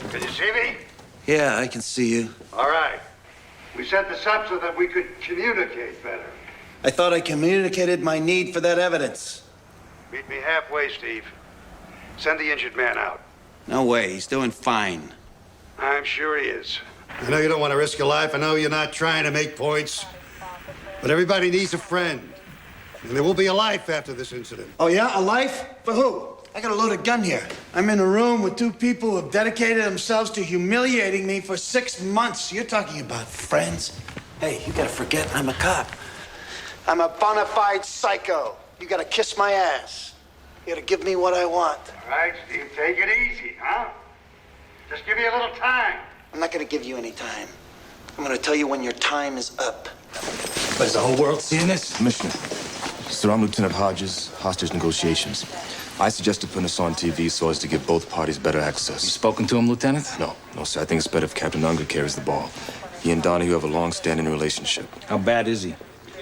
Can you see me? Yeah, I can see you. All right. We set this up so that we could communicate better. I thought I communicated my need for that evidence. Meet me halfway, Steve. Send the injured man out. No way, he's doing fine. I'm sure he is. I know you don't want to risk your life. I know you're not trying to make points. But everybody needs a friend. And there will be a life after this incident. Oh, yeah? A life? For who? I got a loaded gun here. I'm in a room with two people who have dedicated themselves to humiliating me for 6 months. You're talking about friends? Hey, you gotta forget I'm a cop. I'm a bona fide psycho. You gotta kiss my ass. You gotta give me what I want. All right, Steve, take it easy, huh? Just give me a little time. I'm not gonna give you any time. I'm gonna tell you when your time is up. But is the whole world seeing this? Commissioner, sir, I'm Lieutenant Hodges, hostage negotiations. I suggested putting this on TV so as to give both parties better access. You spoken to him, Lieutenant? No, sir. I think it's better if Captain Unger carries the ball. He and Donahue have a long-standing relationship. How bad is he?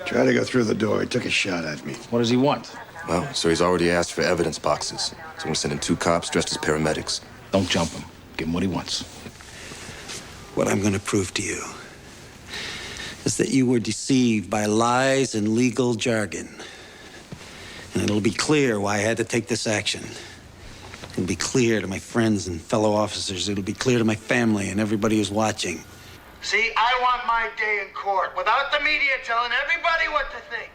Tried to go through the door. He took a shot at me. What does he want? Well, sir, he's already asked for evidence boxes. So we're sending 2 cops dressed as paramedics. Don't jump him. Give him what he wants. What I'm gonna prove to you is that you were deceived by lies and legal jargon. And it'll be clear why I had to take this action. It'll be clear to my friends and fellow officers. It'll be clear to my family and everybody who's watching. See, I want my day in court without the media telling everybody what to think.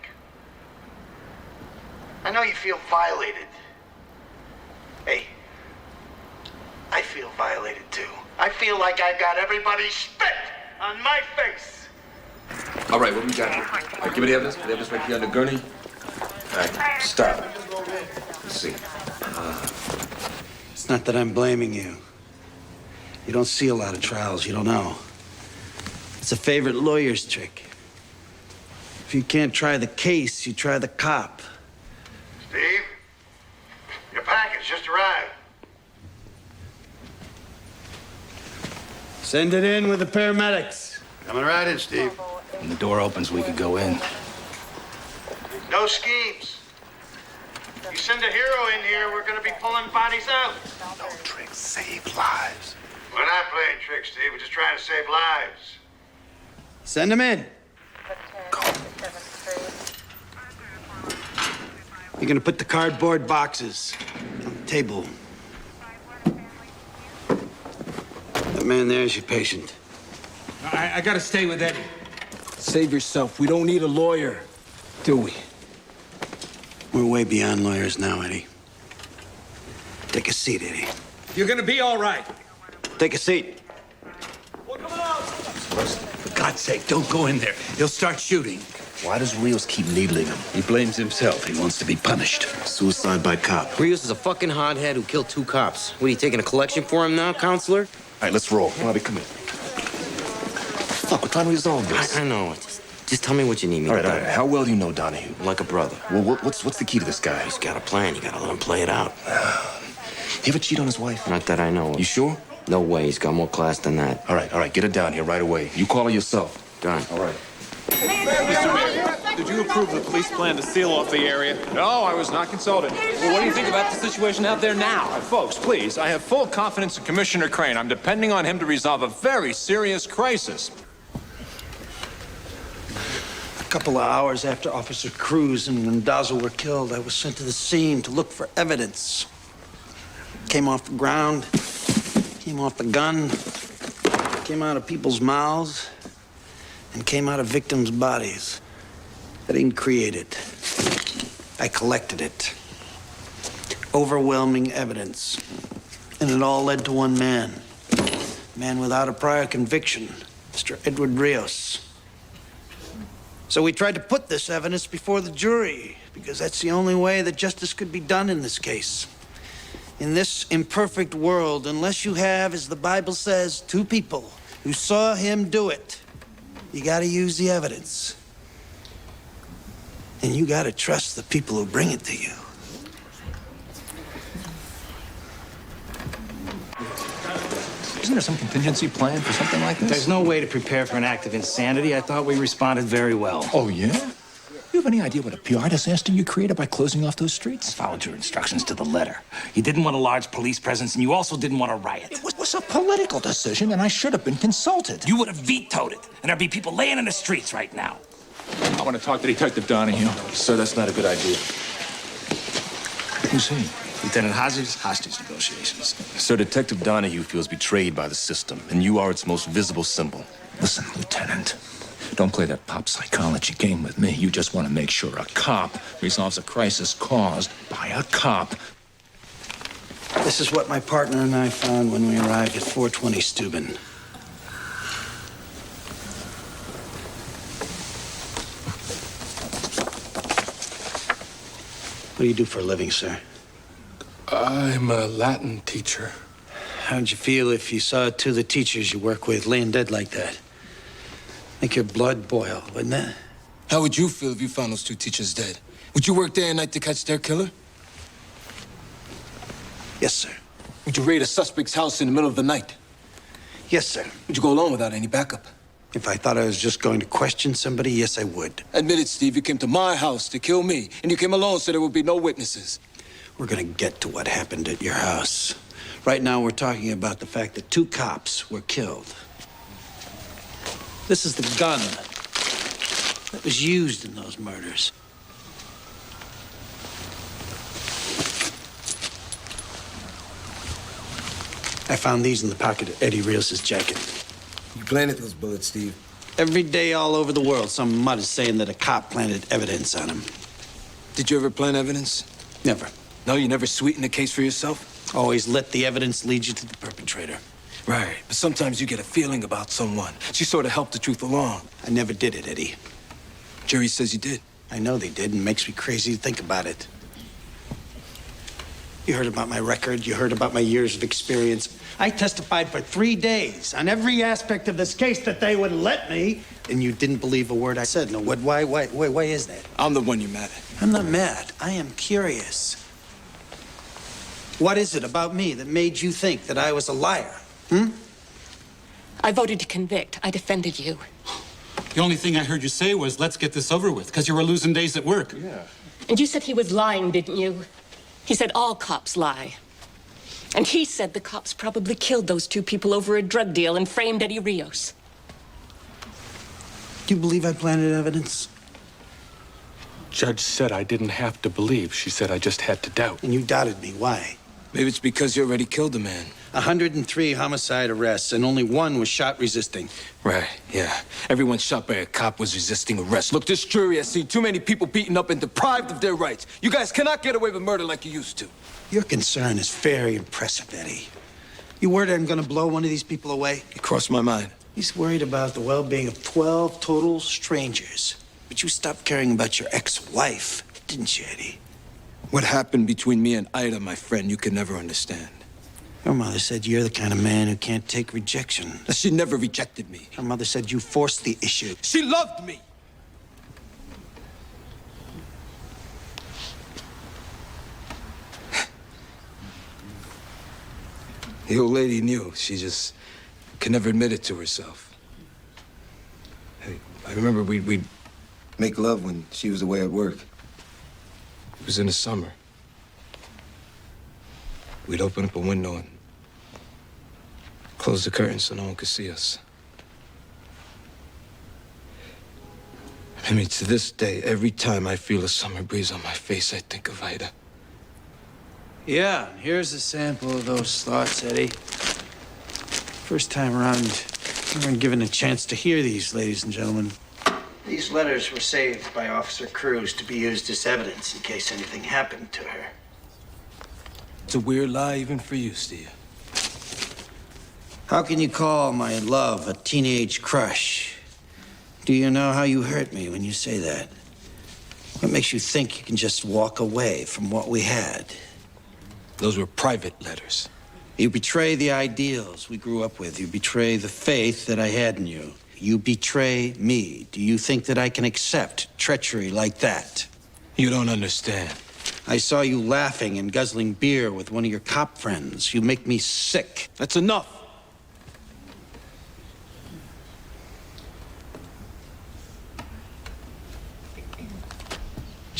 I know you feel violated. Hey, I feel violated too. I feel like I've got everybody spit on my face. All right, what we got here? All right, give me the evidence. The evidence right here on the gurney. All right, stop. Let's see. It's not that I'm blaming you. You don't see a lot of trials, you don't know. It's a favorite lawyer's trick. If you can't try the case, you try the cop. Steve, your package just arrived. Send it in with the paramedics. Coming right in, Steve. When the door opens, we could go in. No schemes. You send a hero in here, we're gonna be pulling bodies out. No tricks, save lives. We're not playing tricks, Steve. We're just trying to save lives. Send them in. You're gonna put the cardboard boxes on the table. That man there's your patient. I gotta stay with Eddie. Save yourself. We don't need a lawyer, do we? We're way beyond lawyers now, Eddie. Take a seat, Eddie. You're gonna be all right. Take a seat. For God's sake, don't go in there. He'll start shooting. Why does Rios keep needling him? He blames himself. He wants to be punished. Suicide by cop. Rios is a fucking hothead who killed 2 cops. What, are you taking a collection for him now, counselor? All right, let's roll. Bobby, come in. Fuck, we're trying to resolve this. I know. Just tell me what you need me All to right, do. all right. How well do you know Donahue? Like a brother. Well, what's the key to this guy? He's got a plan. You gotta let him play it out. He ever cheat on his wife? Not that I know of. You sure? No way. He's got more class than that. All right. Get her down here right away. You call her yourself. Done. All right. Mr. Mayor, did you approve the police plan to seal off the area? No, I was not consulted. Well, what do you think about the situation out there now? Folks, please, I have full confidence in Commissioner Crane. I'm depending on him to resolve a very serious crisis. A couple of hours after Officer Cruz and Mendoza were killed, I was sent to the scene to look for evidence. Came off the ground, came off the gun, came out of people's mouths, and came out of victims' bodies. I didn't create it. I collected it. Overwhelming evidence. And it all led to one man. A man without a prior conviction, Mr. Edward Rios. So we tried to put this evidence before the jury, because that's the only way that justice could be done in this case. In this imperfect world, unless you have, as the Bible says, 2 people who saw him do it, you gotta use the evidence. And you gotta trust the people who bring it to you. There's Isn't there some contingency plan for something like this? There's no way to prepare for an act of insanity. I thought we responded very well. Oh, yeah? You have any idea what a PR disaster you created by closing off those streets? Followed your instructions to the letter. You didn't want a large police presence, and you also didn't want a riot. It was a political decision, and I should have been consulted. You would have vetoed it, and there'd be people laying in the streets right now. I want to talk to Detective Donahue. Sir, that's not a good idea. Who's he? Lieutenant Hodges, hostage negotiations. Sir, Detective Donahue feels betrayed by the system, and you are its most visible symbol. Listen, Lieutenant. Don't play that pop psychology game with me. You just want to make sure a cop resolves a crisis caused by a cop. This is what my partner and I found when we arrived at 420 Steuben. What do you do for a living, sir? I'm a Latin teacher. How'd you feel if you saw two of the teachers you work with laying dead like that? Make your blood boil, wouldn't it? How would you feel if you found those two teachers dead? Would you work day and night to catch their killer? Yes, sir. Would you raid a suspect's house in the middle of the night? Yes, sir. Would you go alone without any backup? If I thought I was just going to question somebody, yes, I would. Admit it, Steve. You came to my house to kill me, and you came alone so there would be no witnesses. We're gonna get to what happened at your house. Right now, we're talking about the fact that two cops were killed. This is the gun that was used in those murders. I found these in the pocket of Eddie Rios' jacket. You planted those bullets, Steve. Every day all over the world, some mud is saying that a cop planted evidence on him. Did you ever plant evidence? Never. No, you never sweetened the case for yourself? Always let the evidence lead you to the perpetrator. Right, but sometimes you get a feeling about someone. She sort of helped the truth along. I never did it, Eddie. Jury says you did. I know they did, and it makes me crazy to think about it. You heard about my record. You heard about my years of experience. I testified for 3 days on every aspect of this case that they would let me. And you didn't believe a word I said. No, what? Why is that? I'm the one you're mad at. I'm not mad. I am curious. What is it about me that made you think that I was a liar? I voted to convict. I defended you. The only thing I heard you say was, let's get this over with, because you were losing days at work. Yeah. And you said he was lying, didn't you? He said all cops lie. And he said the cops probably killed those two people over a drug deal and framed Eddie Rios. Do you believe I planted evidence? Judge said I didn't have to believe. She said I just had to doubt. And you doubted me. Why? Maybe it's because you already killed a man. 103 homicide arrests, and only one was shot resisting. Right, yeah. Everyone shot by a cop was resisting arrest. Look, this jury has seen too many people beaten up and deprived of their rights. You guys cannot get away with murder like you used to. Your concern is very impressive, Eddie. You worried I'm gonna blow one of these people away? It crossed my mind. He's worried about the well-being of 12 total strangers. But you stopped caring about your ex-wife, didn't you, Eddie? What happened between me and Ida, my friend, you can never understand. Your mother said you're the kind of man who can't take rejection. She never rejected me. Her mother said you forced the issue. She loved me! The old lady knew. She just could never admit it to herself. Hey, I remember we'd make love when she was away at work. It was in the summer. We'd open up a window and close the curtains so no one could see us. I mean, to this day, every time I feel a summer breeze on my face, I think of Ida. Yeah, here's a sample of those thoughts, Eddie. First time around, you weren't given a chance to hear these, ladies and gentlemen. These letters were saved by Officer Cruz to be used as evidence in case anything happened to her. It's a weird lie even for you, Steve. How can you call my love a teenage crush? Do you know how you hurt me when you say that? What makes you think you can just walk away from what we had? Those were private letters. You betray the ideals we grew up with. You betray the faith that I had in you. You betray me. Do you think that I can accept treachery like that? You don't understand. I saw you laughing and guzzling beer with one of your cop friends. You make me sick. That's enough.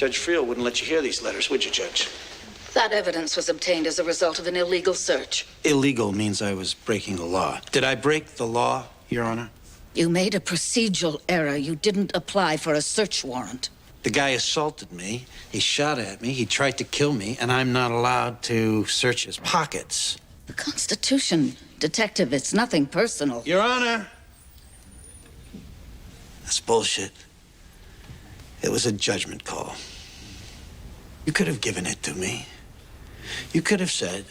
Judge Friel wouldn't let you hear these letters, would you, Judge? That evidence was obtained as a result of an illegal search. Illegal means I was breaking the law. Did I break the law, Your Honor? You made a procedural error. You didn't apply for a search warrant. The guy assaulted me, he shot at me, he tried to kill me, and I'm not allowed to search his pockets. The Constitution, Detective, it's nothing personal. Your Honor! That's bullshit. It was a judgment call. You could have given it to me. You could have said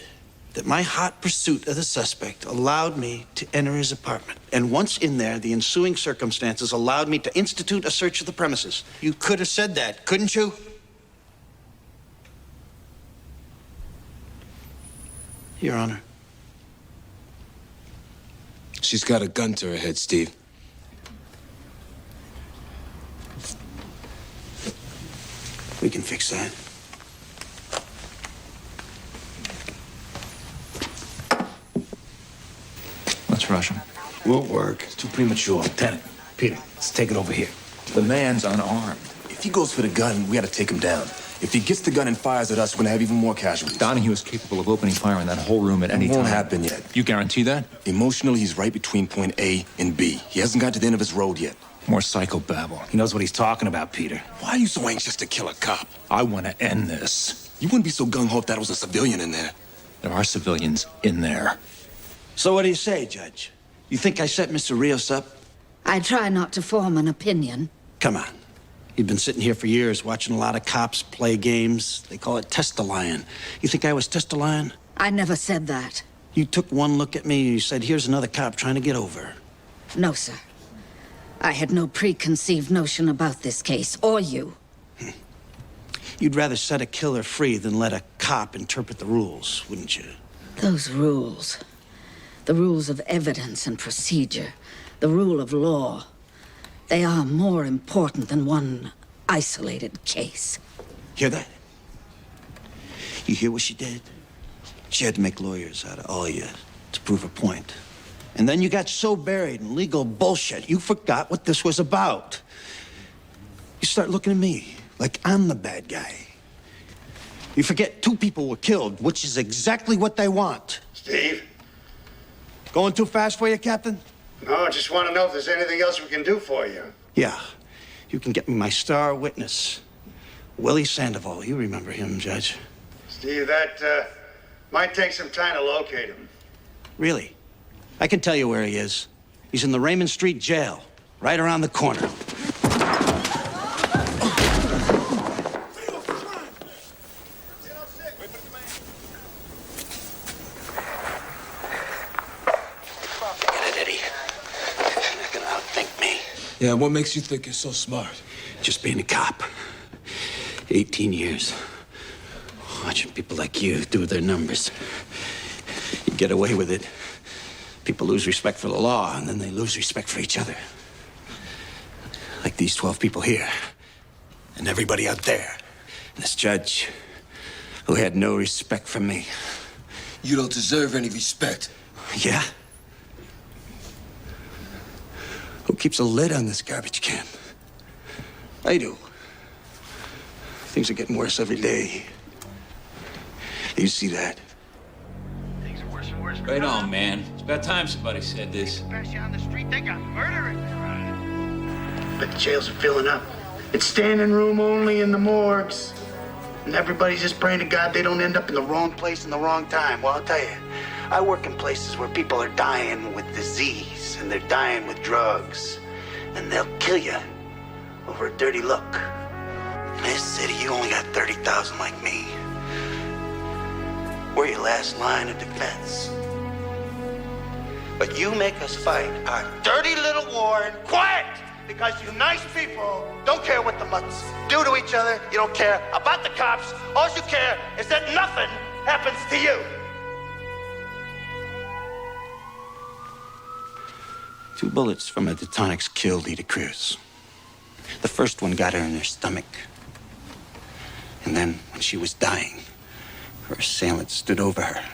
that my hot pursuit of the suspect allowed me to enter his apartment. And once in there, the ensuing circumstances allowed me to institute a search of the premises. You could have said that, couldn't you? Your Honor. She's got a gun to her head, Steve. We can fix that. Let's rush him. Won't work. It's too premature. Lieutenant, Peter, let's take it over here. The man's unarmed. If he goes for the gun, we gotta take him down. If he gets the gun and fires at us, we're gonna have even more casualties. Donahue is capable of opening fire in that whole room at any time. It won't happen yet. You guarantee that? Emotionally, he's right between point A and B. He hasn't got to the end of his road yet. More psychobabble. He knows what he's talking about, Peter. Why are you so anxious to kill a cop? I want to end this. You wouldn't be so gung-ho if that was a civilian in there. There are civilians in there. So what do you say, Judge? You think I set Mr. Rios up? I try not to form an opinion. Come on. You've been sitting here for years watching a lot of cops play games. They call it test-a-lion. You think I was test-a-lion? I never said that. You took one look at me and you said, here's another cop trying to get over. No, sir. I had no preconceived notion about this case, or you. You'd rather set a killer free than let a cop interpret the rules, wouldn't you? Those rules. The rules of evidence and procedure. The rule of law. They are more important than one isolated case. Hear that? You hear what she did? She had to make lawyers out of all you to prove her point. And then you got so buried in legal bullshit, you forgot what this was about. You start looking at me like I'm the bad guy. You forget 2 people were killed, which is exactly what they want. Steve? Going too fast for you, Captain? No, I just want to know if there's anything else we can do for you. Yeah. You can get me my star witness, Willie Sandoval. You remember him, Judge. Steve, that might take some time to locate him. Really? I can tell you where he is. He's in the Raymond Street jail, right around the corner. Yeah, what makes you think you're so smart? Just being a cop. 18 years. Watching people like you do their numbers. You get away with it. People lose respect for the law, and then they lose respect for each other. Like these 12 people here. And everybody out there. And this judge, who had no respect for me. You don't deserve any respect. Yeah? Who keeps a lid on this garbage can? I do. Things are getting worse every day. You see that? Things are worse and worse. Right on, man. It's about time somebody said this. Pass you on the street, they got murder in there. But the jails are filling up. It's standing room only in the morgues. And everybody's just praying to God they don't end up in the wrong place in the wrong time. Well, I'll tell you, I work in places where people are dying with disease and they're dying with drugs. And they'll kill you over a dirty look. In this city, you only got 30,000 like me. We're your last line of defense. But you make us fight our dirty little war in quiet because you nice people don't care what the mutts do to each other. You don't care about the cops. All you care is that nothing happens to you. 2 bullets from a Detonix killed Edith Cruz. The first one got her in her stomach. And then, when she was dying, her assailant stood over her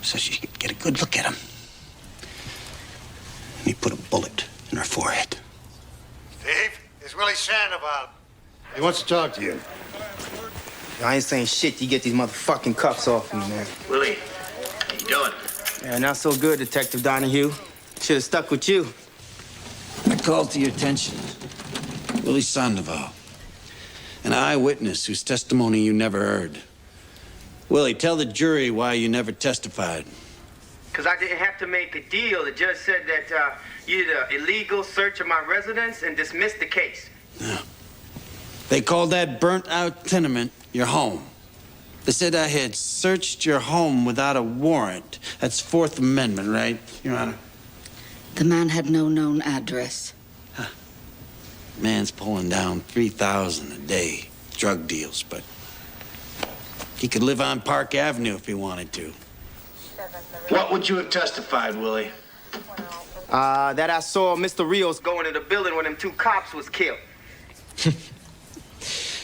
so she could get a good look at him. And he put a bullet in her forehead. Steve, it's Willie Sandoval. He wants to talk to you. I ain't saying shit till you get these motherfucking cuffs off me, man. Willie, how you doing? Yeah, not so good, Detective Donahue. Should have stuck with you. I called to your attention Willie Sandoval, an eyewitness whose testimony you never heard. Willie, tell the jury why you never testified. Because I didn't have to make a deal. The judge said that you did an illegal search of my residence and dismissed the case. Yeah. They called that burnt-out tenement your home. They said I had searched your home without a warrant. That's Fourth Amendment, right, Your Honor? The man had no known address. Man's pulling down 3,000 a day, drug deals, but he could live on Park Avenue if he wanted to. What would you have testified, Willie? That I saw Mr. Rios go into the building when them two cops was killed.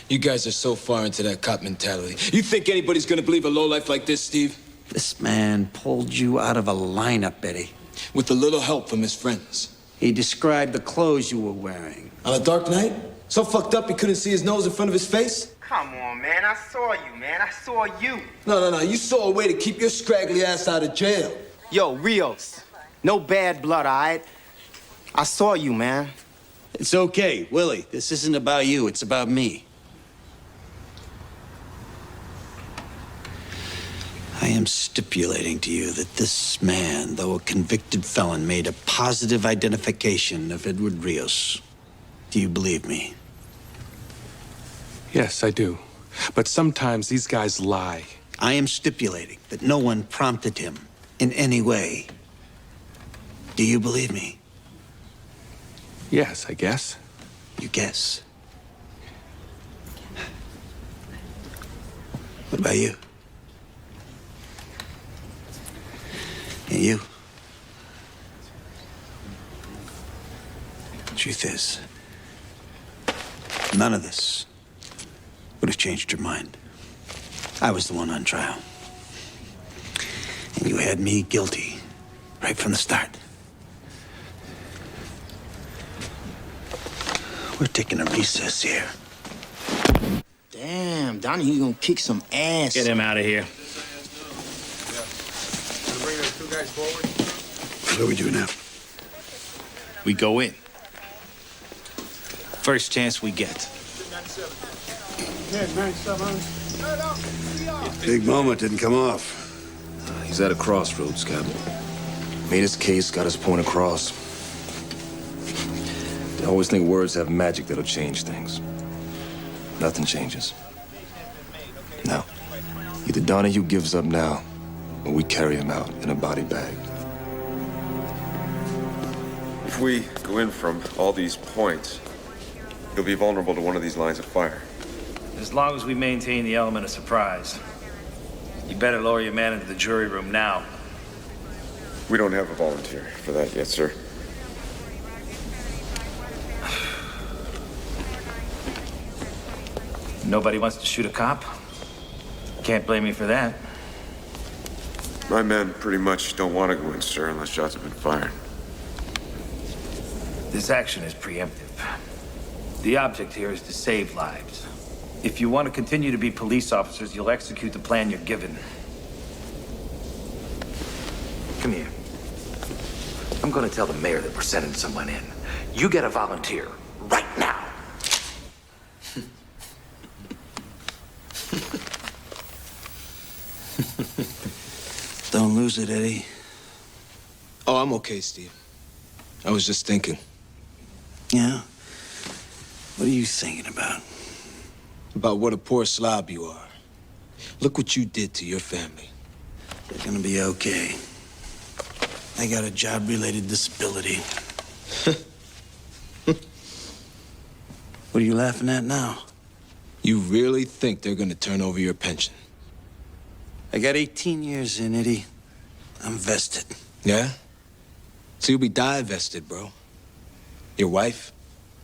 You guys are so far into that cop mentality. You think anybody's gonna believe a lowlife like this, Steve? This man pulled you out of a lineup, Eddie. With a little help from his friends. He described the clothes you were wearing. On a dark night? So fucked up he couldn't see his nose in front of his face? Come on, man. I saw you, man. I saw you. No. You saw a way to keep your scraggly ass out of jail. Yo, Rios. No bad blood, all right? I saw you, man. It's okay, Willie. This isn't about you. It's about me. I am stipulating to you that this man, though a convicted felon, made a positive identification of Edward Rios. Do you believe me? Yes, I do. But sometimes these guys lie. I am stipulating that no one prompted him in any way. Do you believe me? Yes, I guess. You guess. What about you? And you? Truth is, none of this would have changed your mind. I was the one on trial. And you had me guilty right from the start. We're taking a recess here. Damn, Donnie, you gonna kick some ass. Get him out of here. Bring those two guys forward. What do we do now? We go in. First chance we get. Big moment didn't come off. He's at a crossroads, Captain. Made his case, got his point across. They always think words have magic that'll change things. Nothing changes. Now, either Donahue gives up now, or we carry him out in a body bag. If we go in from all these points, you'll be vulnerable to one of these lines of fire. As long as we maintain the element of surprise. You better lower your man into the jury room now. We don't have a volunteer for that yet, sir. Nobody wants to shoot a cop? Can't blame me for that. My men pretty much don't want to go in, sir, unless shots have been fired. This action is preemptive. The object here is to save lives. If you want to continue to be police officers, you'll execute the plan you're given. Come here. I'm going to tell the mayor that we're sending someone in. You get a volunteer right now. Don't lose it, Eddie. Oh, I'm okay, Steve. I was just thinking. Yeah? What are you thinking about? About what a poor slob you are. Look what you did to your family. They're gonna be okay. I got a job-related disability. What are you laughing at now? You really think they're gonna turn over your pension? I got 18 years in, Eddie. I'm vested. Yeah? So you'll be divested, bro. Your wife?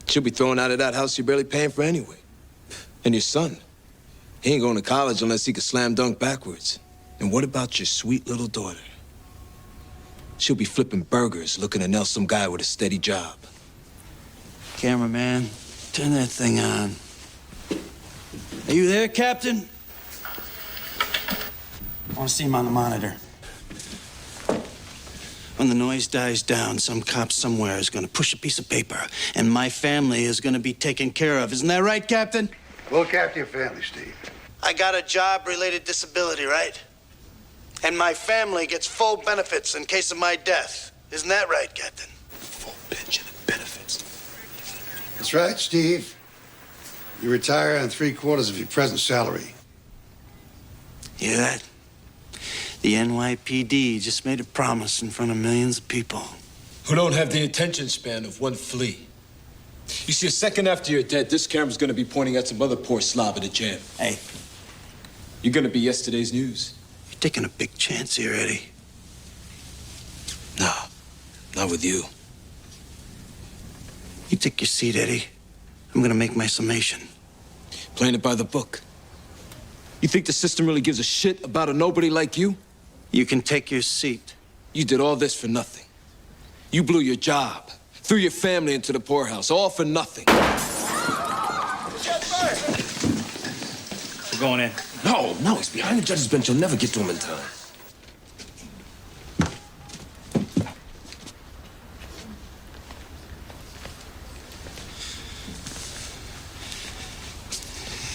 She'll be thrown out of that house you're barely paying for anyway. And your son? He ain't going to college unless he can slam dunk backwards. And what about your sweet little daughter? She'll be flipping burgers looking to nail some guy with a steady job. Cameraman, turn that thing on. Are you there, Captain? want to see him on the monitor. When the noise dies down, some cop somewhere is going to push a piece of paper, and my family is going to be taken care of. Isn't that right, Captain? Look after your family, Steve. I got a job-related disability, right? And my family gets full benefits in case of my death. Isn't that right, Captain? Full pension and benefits. That's right, Steve. You retire on 3/4 of your present salary. Hear that? The NYPD just made a promise in front of millions of people. Who don't have the attention span of one flea. You see, a second after you're dead, this camera's gonna be pointing at some other poor slob at a jam. Hey. You're gonna be yesterday's news. You're taking a big chance here, Eddie. No, not with you. You take your seat, Eddie. I'm gonna make my summation. Playing it by the book. You think the system really gives a shit about a nobody like you? You can take your seat. You did all this for nothing. You blew your job, threw your family into the poorhouse, all for nothing. We're going in. No, he's behind the judge's bench. You'll never get to him in time.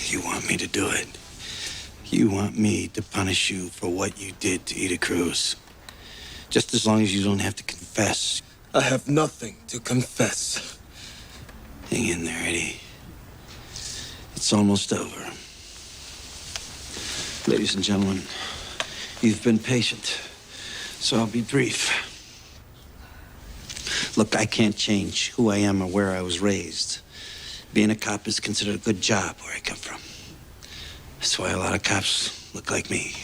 You want me to do it? You want me to punish you for what you did to Ida Cruz? Just as long as you don't have to confess. I have nothing to confess. Hang in there, Eddie. It's almost over. Ladies and gentlemen, you've been patient, so I'll be brief. Look, I can't change who I am or where I was raised. Being a cop is considered a good job where I come from. That's why a lot of cops look like me.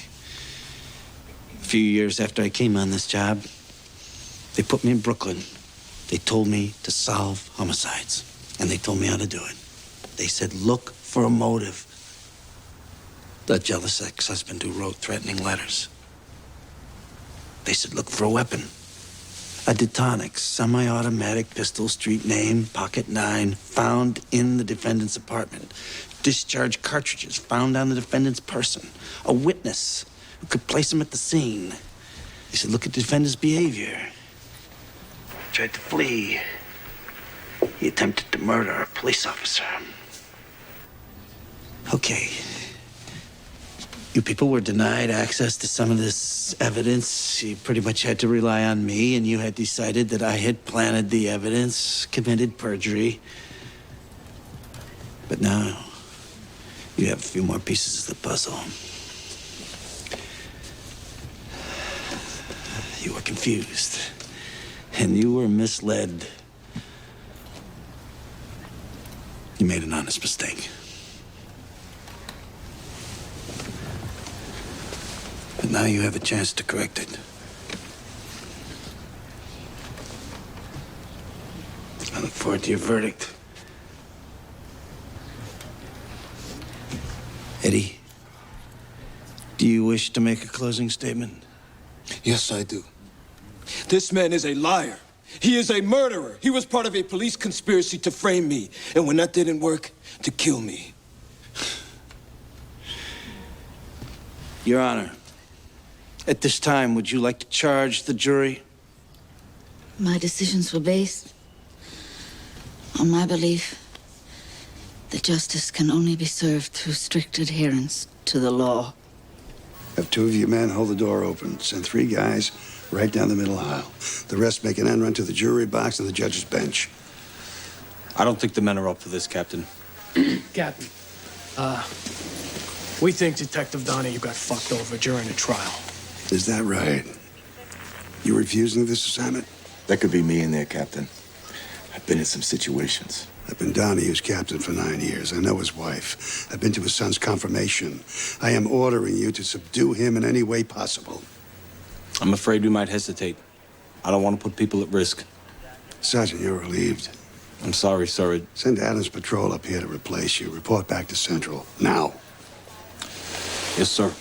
A few years after I came on this job, they put me in Brooklyn. They told me to solve homicides, and they told me how to do it. They said, look for a motive. The jealous ex-husband who wrote threatening letters. They said, look for a weapon. A Detonics, semi-automatic pistol, street name, pocket 9, found in the defendant's apartment. Discharge cartridges found on the defendant's person. A witness who could place him at the scene. They said, look at the defendant's behavior. Tried to flee. He attempted to murder a police officer. Okay. You people were denied access to some of this evidence. You pretty much had to rely on me, and you had decided that I had planted the evidence, committed perjury. But now, you have a few more pieces of the puzzle. You were confused, and you were misled. You made an honest mistake. But now you have a chance to correct it. I look forward to your verdict. Eddie, do you wish to make a closing statement? Yes, I do. This man is a liar. He is a murderer. He was part of a police conspiracy to frame me. And when that didn't work, to kill me. Your Honor, at this time, would you like to charge the jury? My decisions were based on my belief that justice can only be served through strict adherence to the law. Have 2 of you men hold the door open. Send 3 guys right down the middle aisle. The rest make an end run to the jury box and the judge's bench. I don't think the men are up for this, Captain. Captain, we think Detective Donahue got fucked over during the trial. Is that right? You refusing this assignment? That could be me in there, Captain. I've been in some situations. I've been Donahue's captain for 9 years. I know his wife. I've been to his son's confirmation. I am ordering you to subdue him in any way possible. I'm afraid we might hesitate. I don't want to put people at risk. Sergeant, you're relieved. I'm sorry, sir. Send Adams Patrol up here to replace you. Report back to Central. Now. Yes, sir.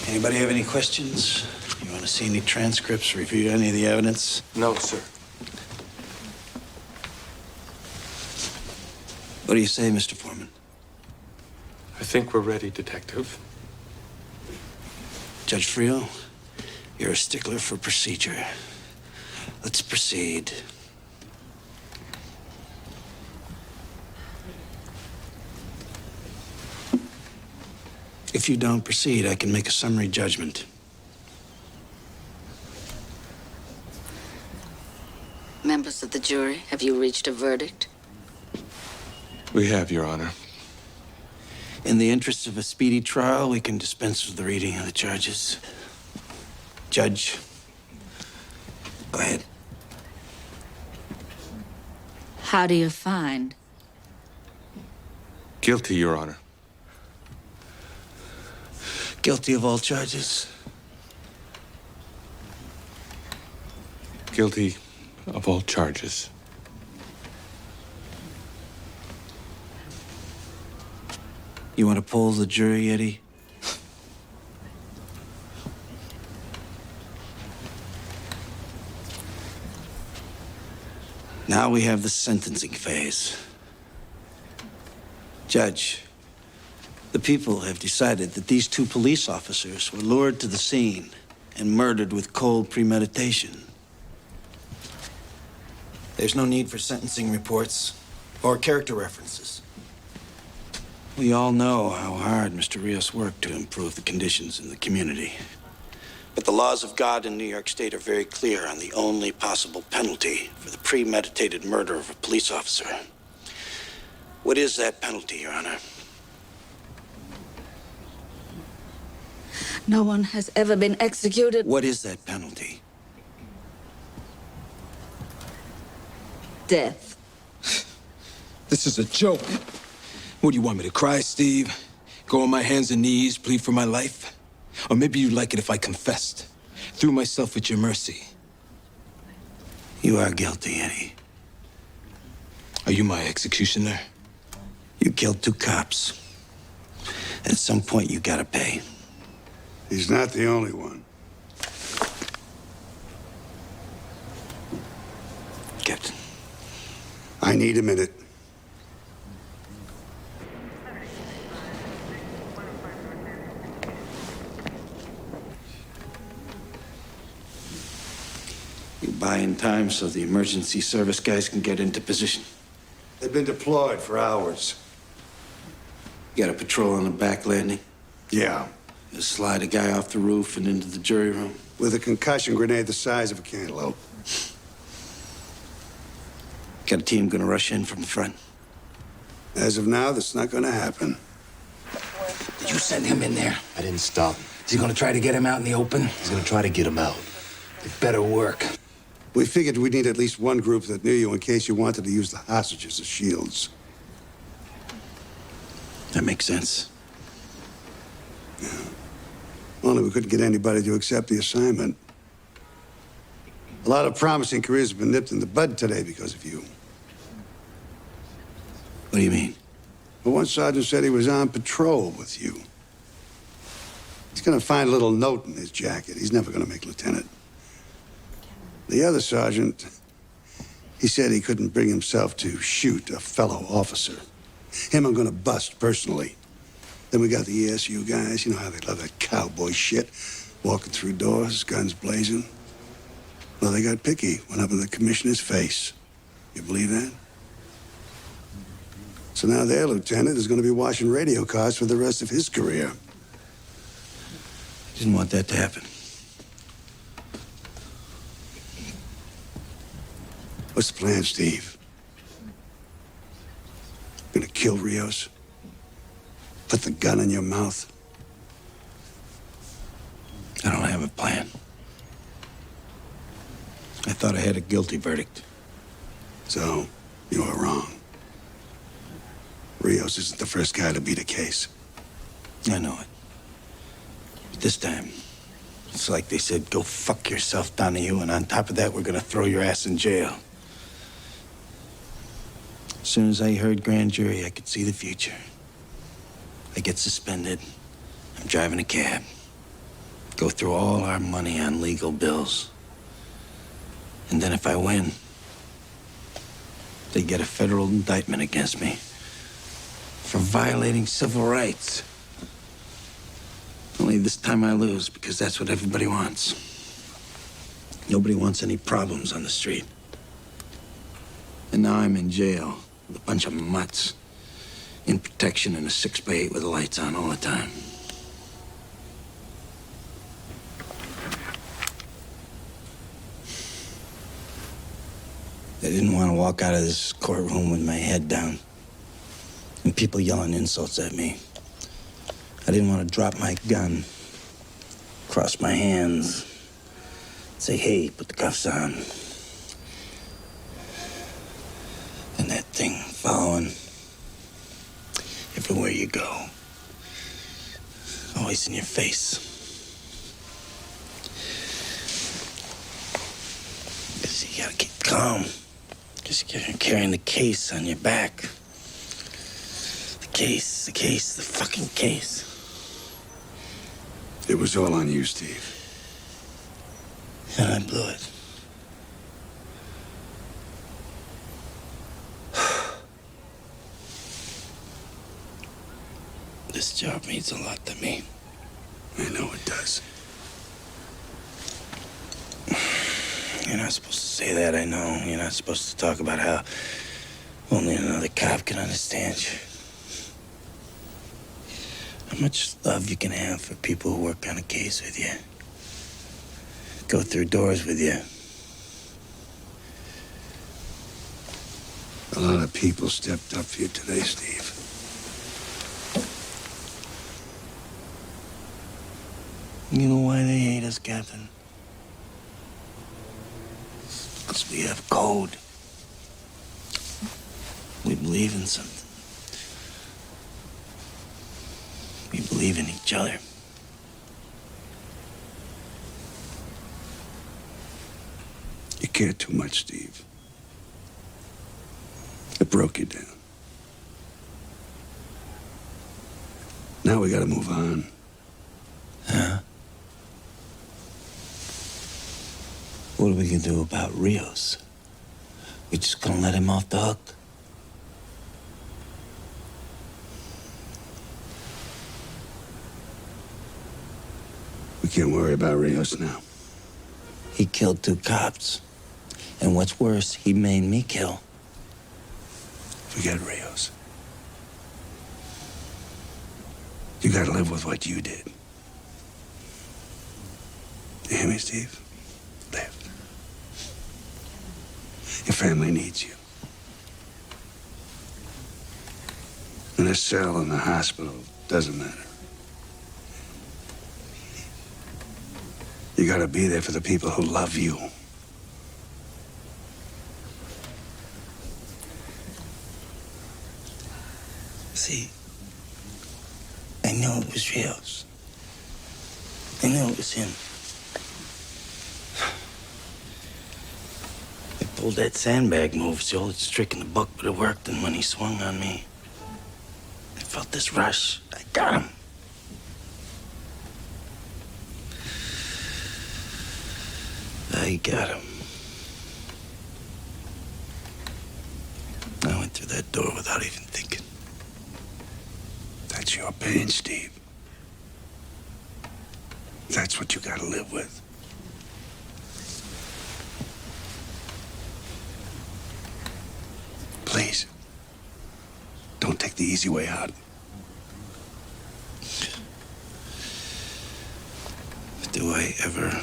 Anybody have any questions? You want to see any transcripts, review any of the evidence? No, sir. What do you say, Mr. Foreman? I think we're ready, Detective. Judge Friel, you're a stickler for procedure. Let's proceed. If you don't proceed, I can make a summary judgment. Members of the jury, have you reached a verdict? We have, Your Honor. In the interest of a speedy trial, we can dispense with the reading of the charges. Judge, go ahead. How do you find? Guilty, Your Honor. Guilty of all charges. Guilty of all charges. You want to poll the jury, Eddie? Now we have the sentencing phase. Judge, the people have decided that these two police officers were lured to the scene and murdered with cold premeditation. There's no need for sentencing reports or character references. We all know how hard Mr. Rios worked to improve the conditions in the community. But the laws of God in New York State are very clear on the only possible penalty for the premeditated murder of a police officer. What is that penalty, Your Honor? No one has ever been executed. What is that penalty? Death. This is a joke. What, do you want me to cry, Steve? Go on my hands and knees, plead for my life? Or maybe you'd like it if I confessed, threw myself at your mercy. You are guilty, Eddie. Are you my executioner? You killed two cops. At some point, you gotta pay. He's not the only one. Captain. I need a minute. You buy in time so the emergency service guys can get into position. They've been deployed for hours. You got a patrol on the back landing? Yeah. You slide a guy off the roof and into the jury room? With a concussion grenade the size of a cantaloupe. Got a team gonna rush in from the front? As of now, that's not gonna happen. Did you send him in there? I didn't stop him. Is he gonna try to get him out in the open? He's gonna try to get him out. It better work. We figured we'd need at least one group that knew you in case you wanted to use the hostages as shields. That makes sense. Yeah. Only we couldn't get anybody to accept the assignment. A lot of promising careers have been nipped in the bud today because of you. What do you mean? Well, one sergeant said he was on patrol with you. He's gonna find a little note in his jacket. He's never gonna make lieutenant. The other sergeant, he said he couldn't bring himself to shoot a fellow officer. Him I'm gonna bust personally. Then we got the ESU guys. You know how they love that cowboy shit. Walking through doors, guns blazing. Well, they got picky. Went up in the commissioner's face. You believe that? So now their lieutenant is gonna be washing radio cars for the rest of his career. Didn't want that to happen. What's the plan, Steve? Gonna kill Rios? Put the gun in your mouth? I don't have a plan. I thought I had a guilty verdict. So, you were wrong. Rios isn't the first guy to beat a case. I know it. But this time, it's like they said, go fuck yourself, Donahue, and on top of that, we're gonna throw your ass in jail. As soon as I heard grand jury, I could see the future. I get suspended. I'm driving a cab. Go through all our money on legal bills. And then if I win, they get a federal indictment against me for violating civil rights. Only this time I lose, because that's what everybody wants. Nobody wants any problems on the street. And now I'm in jail with a bunch of mutts. In protection in a 6x8 with the lights on all the time. I didn't want to walk out of this courtroom with my head down and people yelling insults at me. I didn't want to drop my gun, cross my hands, say, hey, put the cuffs on. And that thing following everywhere you go. Always in your face. Because you gotta keep calm. Because you're carrying the case on your back. The case, the fucking case. It was all on you, Steve. And I blew it. This job means a lot to me. I know it does. You're not supposed to say that, I know. You're not supposed to talk about how only another cop can understand you. How much love you can have for people who work on a case with you. Go through doors with you. A lot of people stepped up for you today, Steve. You know why they hate us, Captain? Because we have code. We believe in something. We believe in each other. You care too much, Steve. It broke you down. Now we gotta move on. Huh? What are we gonna do about Rios? We just gonna let him off the hook? We can't worry about Rios now. He killed 2 cops. And what's worse, he made me kill. Forget Rios. You gotta live with what you did. You hear me, Steve? Live. Your family needs you. In a cell in the hospital, doesn't matter. You gotta be there for the people who love you. See, I knew it was Rios. I knew it was him. I pulled that sandbag move. It's the oldest trick in the book, but it worked. And when he swung on me, I felt this rush. I got him. I got him. I went through that door without even thinking. That's your pain, Steve. That's what you gotta live with. Please, don't take the easy way out. Do I ever?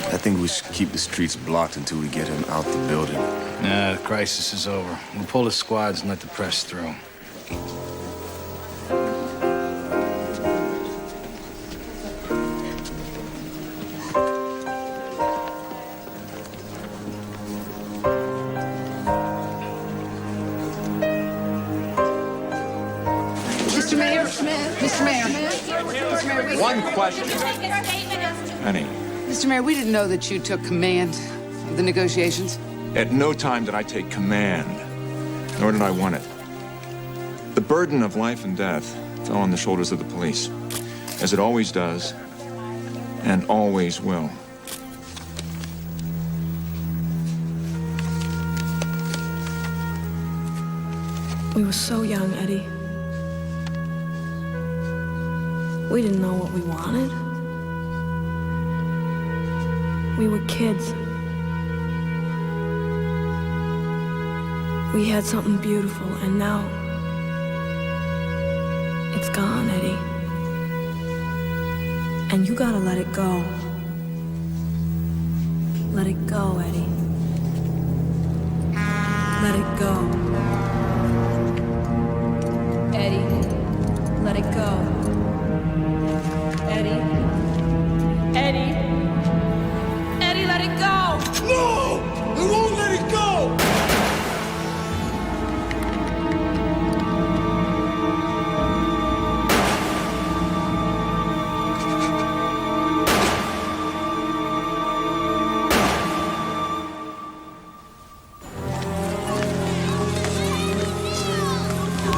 I think we should keep the streets blocked until we get him out the building. Nah, the crisis is over. We'll pull the squads and let the press through. One question. Penny, Mr. Mayor, we didn't know that you took command of the negotiations. at no time did I take command, nor did I want it. The burden of life and death fell on the shoulders of the police, as it always does, and always will. We were so young, Eddie. We didn't know what we wanted. We were kids. We had something beautiful, and now it's gone, Eddie. And you gotta let it go. Let it go, Eddie. Let it go. Eddie, let it go. Eddie. Eddie. Eddie, let it go! No! I won't let it go!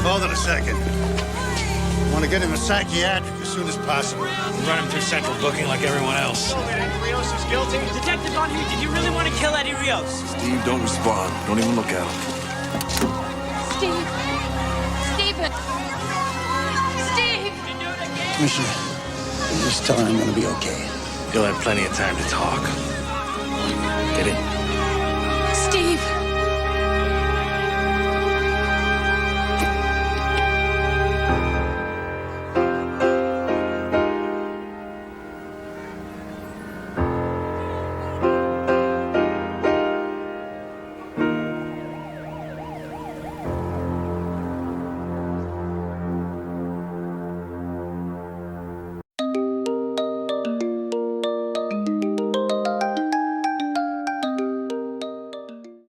Hold it a second. I want to get him a psychiatric as soon as possible. Run him through central booking like everyone else. Eddie Rios is guilty. Detective Donahue, did you really want to kill Eddie Rios? Steve, don't respond. Don't even look at him. Steve! Stephen! Steve! Commissioner, just tell her I'm gonna be okay. You'll have plenty of time to talk. Get in. Steve!